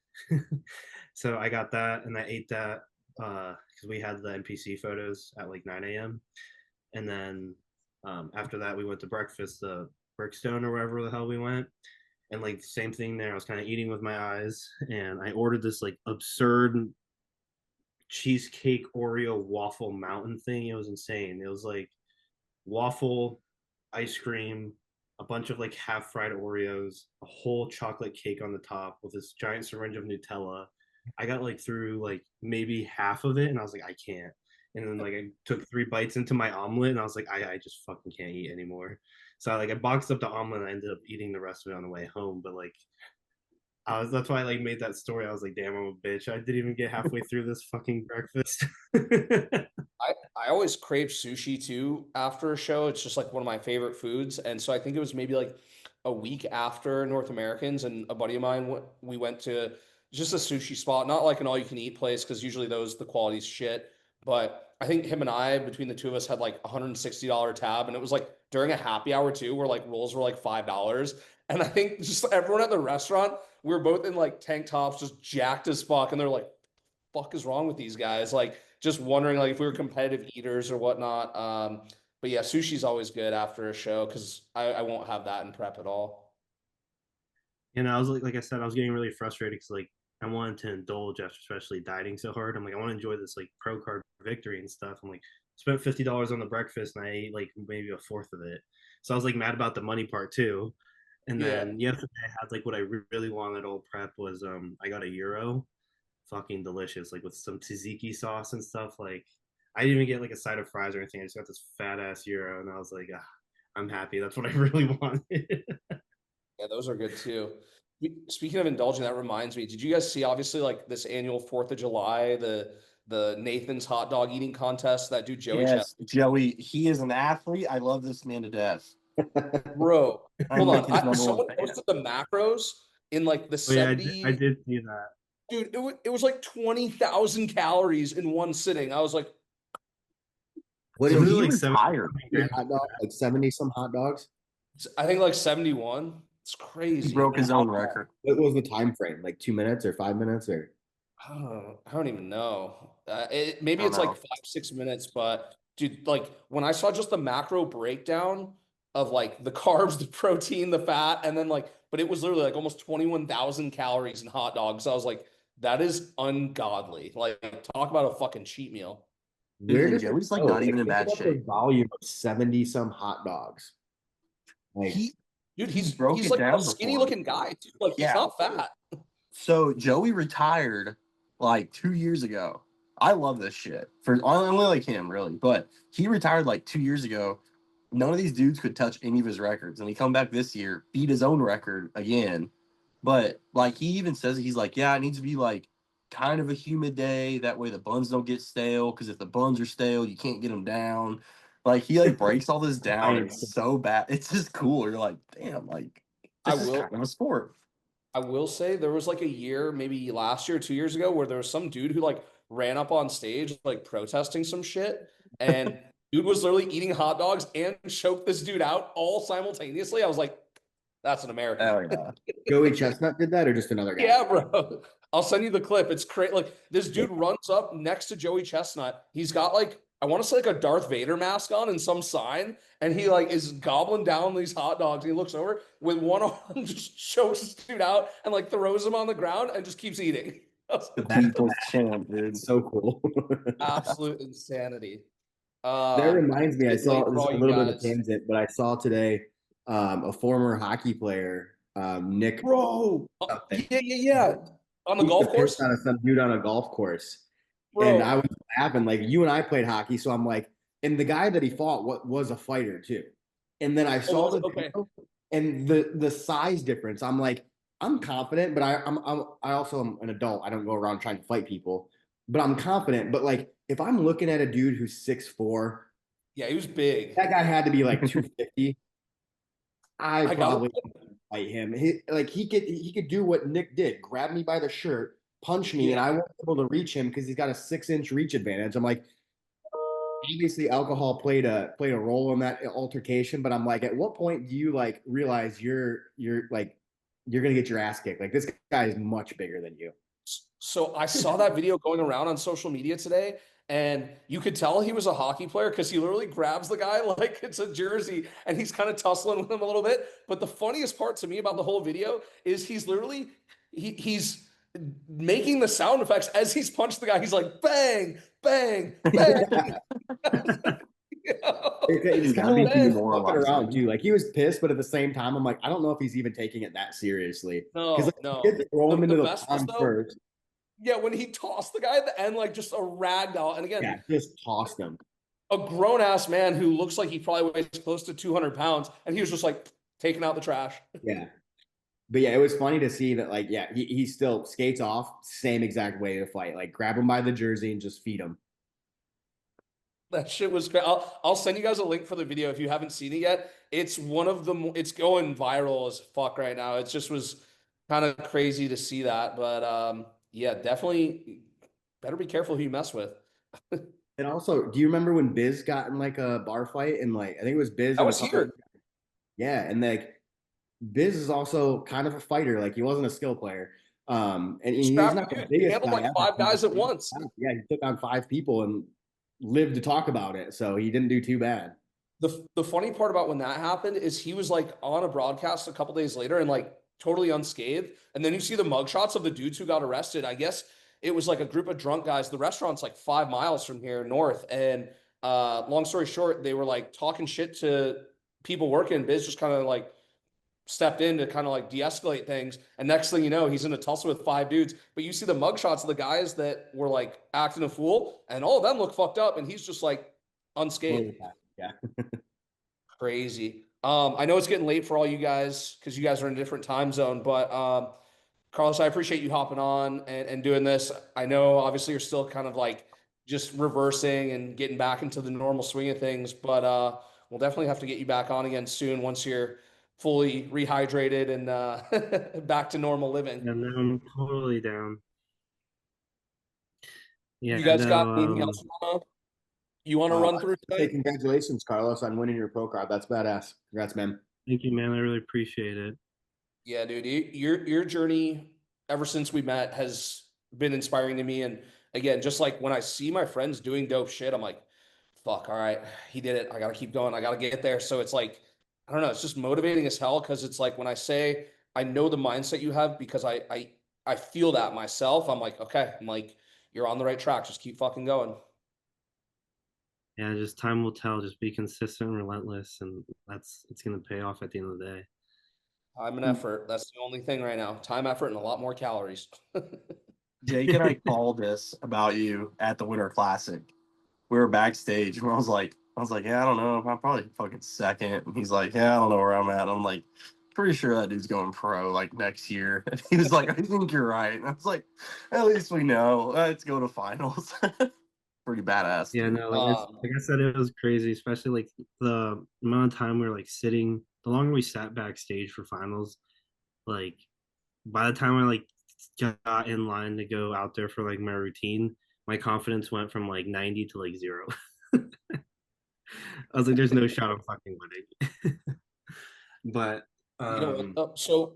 So I got that, and I ate that because we had the NPC photos at like 9 a.m. And then after that, we went to breakfast, the Brickstone or wherever the hell we went, and like same thing there. I was kind of eating with my eyes, and I ordered this like absurd cheesecake Oreo waffle mountain thing. It was insane. It was like waffle, ice cream, a bunch of like half fried Oreos, a whole chocolate cake on the top with this giant syringe of Nutella. I got like through like maybe half of it, and I was like, I can't. And then like I took 3 bites into my omelet, and I was like, I just fucking can't eat anymore. So I boxed up the omelet, and I ended up eating the rest of it on the way home. But like that's why I like made that story. I was like, damn, I'm a bitch. I didn't even get halfway through this fucking breakfast. I always crave sushi too after a show. It's just like one of my favorite foods. And so I think it was maybe like a week after North Americans, and a buddy of mine, we went to just a sushi spot, not like an all you can eat place, because usually the quality's shit. But I think him and I, between the two of us, had like $160 tab. And it was like during a happy hour too, where like rolls were like $5. And I think just everyone at the restaurant, we were both in like tank tops, just jacked as fuck. And they're like, fuck is wrong with these guys? Like just wondering like if we were competitive eaters or whatnot. But yeah, sushi's always good after a show because I won't have that in prep at all. And I was like I said, I was getting really frustrated because like I wanted to indulge after especially dieting so hard. I'm like, I want to enjoy this like pro card victory and stuff. I'm like, spent $50 on the breakfast and I ate like maybe a fourth of it. So I was like mad about the money part too. And then yesterday I had like what I really wanted all prep was I got a gyro, fucking delicious, like with some tzatziki sauce and stuff. Like I didn't even get like a side of fries or anything. I just got this fat ass gyro, and I was like, I'm happy. That's what I really wanted. Yeah, those are good too. Speaking of indulging, that reminds me, did you guys see obviously like this annual 4th of July, the Nathan's hot dog eating contest, that dude Joey Yes, Joey, he is an athlete. I love this man to death. Bro, I'm hold like his on. number Someone one fan. posted the macros in like the Oh, yeah, 70. I did see that. Dude, it was like 20,000 calories in one sitting. I was like, What So is he like retired. hot dog? Like 70 some hot dogs? I think like 71. It's crazy. He broke his own record. What was the time frame? Like 2 minutes or 5 minutes or? I don't even know. Maybe I it's don't like know. 5, 6 minutes, but dude, like when I saw just the macro breakdown of like the carbs, the protein, the fat, and then like, but it was literally like almost 21,000 calories in hot dogs. So I was like, that is ungodly. Like, talk about a fucking cheat meal. Where Dude, does Joey's it like go? not even in Think bad about shape. the volume of 70 some hot dogs. Like Dude, He broke he's it like a down skinny before. looking guy, too. Like he's Yeah. not fat. So Joey retired like 2 years ago. I love this shit. For only like him, really. But he retired like 2 years ago. None of these dudes could touch any of his records. And he come back this year, beat his own record again. But like he even says he's like, yeah, it needs to be like kind of a humid day. That way the buns don't get stale. Because if the buns are stale, you can't get them down. Like he like breaks all this down. It's so bad. It's just cool. You're like, damn, like this is kind of a sport. I will say there was like a year, maybe last year, 2 years ago, where there was some dude who like ran up on stage like protesting some shit, and dude was literally eating hot dogs and choked this dude out all simultaneously. I was like, that's an American. Oh yeah. Joey Chestnut did that or just another guy? Yeah, bro. I'll send you the clip. It's crazy. Like this dude runs up next to Joey Chestnut. He's got like I want to say like a Darth Vader mask on and some sign, and he like is gobbling down these hot dogs. And he looks over with one arm, just chokes this dude out and like throws him on the ground and just keeps eating. The people's champ, dude. So cool. Absolute insanity. That reminds me, I it's late saw for this is all a you little bit of a guys. tangent, but I saw today a former hockey player, Nick. Bro, something. yeah. On the He golf got pissed course, on some dude on a golf course. And I bro. was laughing, like you and I played hockey, so I'm like, and the guy that he fought was a fighter too. And then I saw the Okay. video and the size difference. I'm like, I'm confident, but I also am an adult. I don't go around trying to fight people, but I'm confident. But like, if I'm looking at a dude who's 6'4", Yeah, he was big. that guy had to be like 250. I I probably got couldn't fight him. He could do what Nick did, grab me by the shirt, punch me, and I wasn't able to reach him because he's got a 6-inch reach advantage. I'm like, obviously alcohol played a role in that altercation, but I'm like, at what point do you like realize you're gonna get your ass kicked? Like this guy is much bigger than you. So I saw that video going around on social media today, and you could tell he was a hockey player because he literally grabs the guy like it's a jersey and he's kind of tussling with him a little bit. But the funniest part to me about the whole video is he's literally he's making the sound effects as he's punched the guy. He's like bang, bang, bang. It's gotta be fucking demoralizing. around too. Like he was pissed, but at the same time, I'm like, I don't know if he's even taking it that seriously. No, like, no. you get to throw him into the best was pond though, first. yeah, when he tossed the guy at the end, like just a rag doll. And again, Yeah, just tossed him. a grown ass man who looks like he probably weighs close to 200 pounds, and he was just like taking out the trash. Yeah. But yeah, it was funny to see that, like, yeah, he still skates off, same exact way to fight. Like, grab him by the jersey and just feed him. That shit was. I'll send you guys a link for the video if you haven't seen it yet. It's one of the. It's going viral as fuck right now. It just was kind of crazy to see that, but yeah, definitely better be careful who you mess with. And also, do you remember when Biz got in like a bar fight and like I think it was Biz That and was here. Yeah, and like Biz is also kind of a fighter. Like he wasn't a skill player. And he's not the He biggest handled guy like ever. 5 guys at once. Yeah, he took on 5 people and lived to talk about it. So he didn't do too bad. The funny part about when that happened is he was like on a broadcast a couple days later and like totally unscathed. And then you see the mugshots of the dudes who got arrested. I guess it was like a group of drunk guys. The restaurant's like 5 miles from here north. And long story short, they were like talking shit to people working. Biz just kind of like stepped in to kind of like de-escalate things. And next thing you know, he's in a tussle with 5 dudes. But you see the mugshots of the guys that were like acting a fool, and all of them look fucked up, and he's just like unscathed. Yeah. Crazy. I know it's getting late for all you guys because you guys are in a different time zone, but Carlos, I appreciate you hopping on and doing this. I know obviously you're still kind of like just reversing and getting back into the normal swing of things, but we'll definitely have to get you back on again soon once you're fully rehydrated and back to normal living. And then I'm totally down. Yeah, You guys got anything else you want to run through today? Hey, congratulations, Carlos, on winning your pro card. That's badass. Congrats, man. Thank you, man. I really appreciate it. Yeah, dude, your journey ever since we met has been inspiring to me. And again, just like when I see my friends doing dope shit, I'm like, fuck, all right, he did it. I gotta keep going. I gotta get there. So it's like, I don't know, it's just motivating as hell because it's like when I say I know the mindset you have because I feel that myself. I'm like, okay, I'm like, you're on the right track. Just keep fucking going. Yeah, just time will tell. Just be consistent and relentless, and it's gonna pay off at the end of the day. Time and effort. That's the only thing right now. Time, effort, and a lot more calories. Jake and I called this about you at the Winter Classic. We were backstage, and I was like, yeah, I don't know. I'm probably fucking second. And he's like, yeah, I don't know where I'm at. And I'm like, pretty sure that dude's going pro like next year. And he was like, I think you're right. And I was like, at least we know. Let's go to finals. Pretty badass. Yeah, no, like I said, it was crazy, especially like the amount of time we were like sitting. The longer we sat backstage for finals, like by the time I like got in line to go out there for like my routine, my confidence went from like 90 to like 0. I was like, there's no shot I'm fucking winning. But you know, so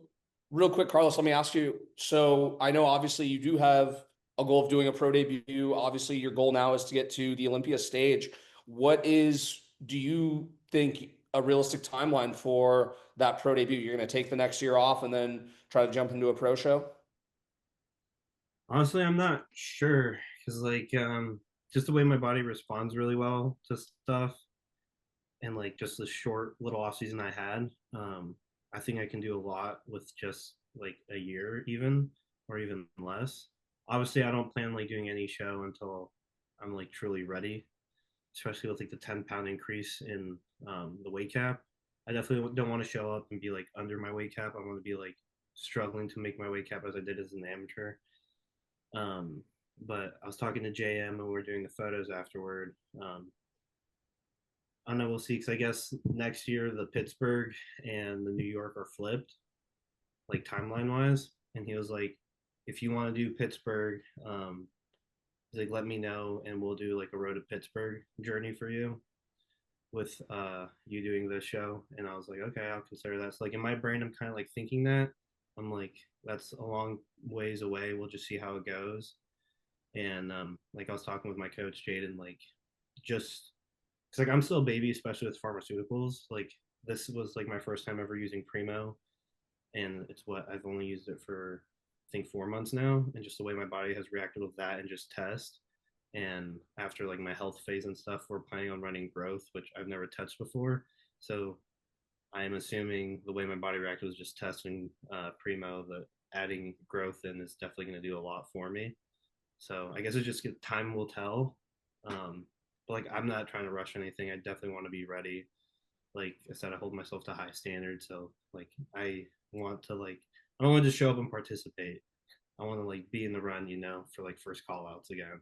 real quick, Carlos, let me ask you. So I know obviously you do have a goal of doing a pro debut. Obviously, your goal now is to get to the Olympia stage. Do you think a realistic timeline for that pro debut? You're going to take the next year off and then try to jump into a pro show? Honestly, I'm not sure because just the way my body responds really well to stuff, and like just the short little off season I had, I think I can do a lot with just like a year even or even less. Obviously, I don't plan like doing any show until I'm like truly ready, especially with like the 10-pound increase in the weight cap. I definitely don't want to show up and be like under my weight cap. I want to be like struggling to make my weight cap as I did as an amateur. But I was talking to JM and we were doing the photos afterward. I don't know, we'll see. Because I guess next year the Pittsburgh and the New York are flipped, like timeline wise. And he was like, if you want to do Pittsburgh, he's like, let me know and we'll do like a road to Pittsburgh journey for you with you doing this show. And I was like, okay, I'll consider that. So like in my brain, I'm kind of like thinking that. I'm like, that's a long ways away. We'll just see how it goes. And like I was talking with my coach Jaden, like just because like I'm still a baby, especially with pharmaceuticals. Like this was like my first time ever using Primo, and it's what I've only used it for I think 4 months now, and just the way my body has reacted with that and just test. And after like my health phase and stuff, we're planning on running growth, which I've never touched before. So I am assuming the way my body reacted was just testing Primo, that adding growth in is definitely going to do a lot for me. So I guess it just time will tell. But like I'm not trying to rush anything. I definitely want to be ready. Like I said, I hold myself to high standards. So like I want to like I don't want to just show up and participate. I want to like be in the run, for like first call outs again.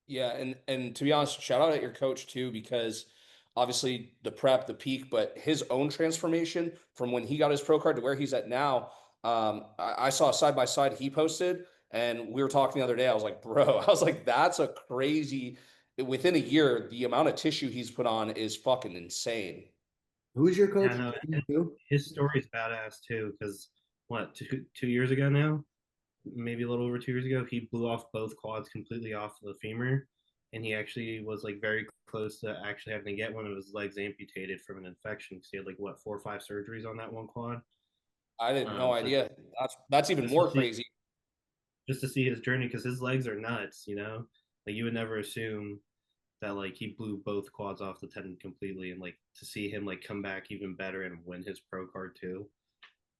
Yeah, and to be honest, shout out at your coach too, because obviously the prep, the peak, but his own transformation from when he got his pro card to where he's at now. I saw a side by side he posted, and we were talking the other day. I was like, bro, I was like, that's a crazy. Within a year, the amount of tissue he's put on is fucking insane. Who's your coach? Yeah, no, his story is badass too. Because what 2 years ago now, maybe a little over 2 years ago, he blew off both quads completely off the femur, and he actually was like very close to actually having to get one of his legs amputated from an infection because he had like what 4 or 5 surgeries on that one quad. I had no So idea. That's even more crazy. just to see his journey because his legs are nuts. Like you would never assume that like he blew both quads off the tendon completely, and like to see him like come back even better and win his pro card too.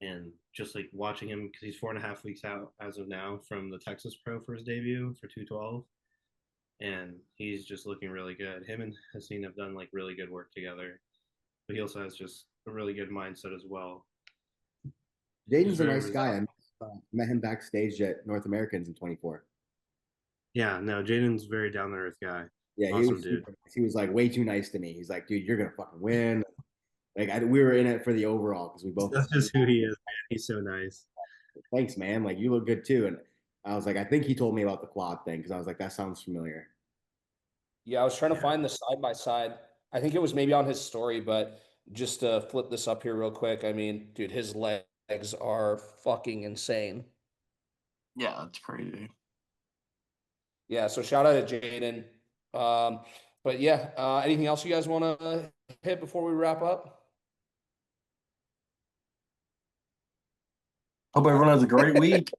And just like watching him because he's 4.5 weeks out as of now from the Texas Pro for his debut for 212, and he's just looking really good. Him and Hassan have done like really good work together, but he also has just a really good mindset as well. Jaden's a nice guy. I met him backstage at North Americans in 24. Yeah, no, Jaden's very down to earth guy. Yeah, awesome dude. He was like way too nice to me. He's like, dude, you're gonna fucking win. Like we were in it for the overall because we both. That's just who he is, man. He's so nice. Thanks, man. Like you look good too. And I was like, I think he told me about the quad thing because I was like, that sounds familiar. Yeah, I was trying to find the side by side. I think it was maybe on his story, but just to flip this up here real quick. I mean, dude, his legs are fucking insane. Yeah, that's crazy. Yeah, so shout out to Jaden. But yeah, anything else you guys want to hit before we wrap up? Hope everyone has a great week.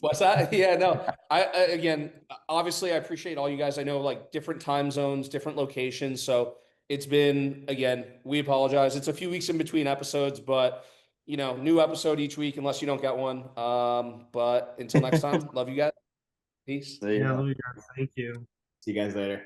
What's that? Yeah, no. Again, obviously I appreciate all you guys. I know like different time zones, different locations. So it's been, again, we apologize. It's a few weeks in between episodes, but new episode each week unless you don't get one. But until next time, love you guys. Peace. Yeah, love you guys. Thank you. See you guys later.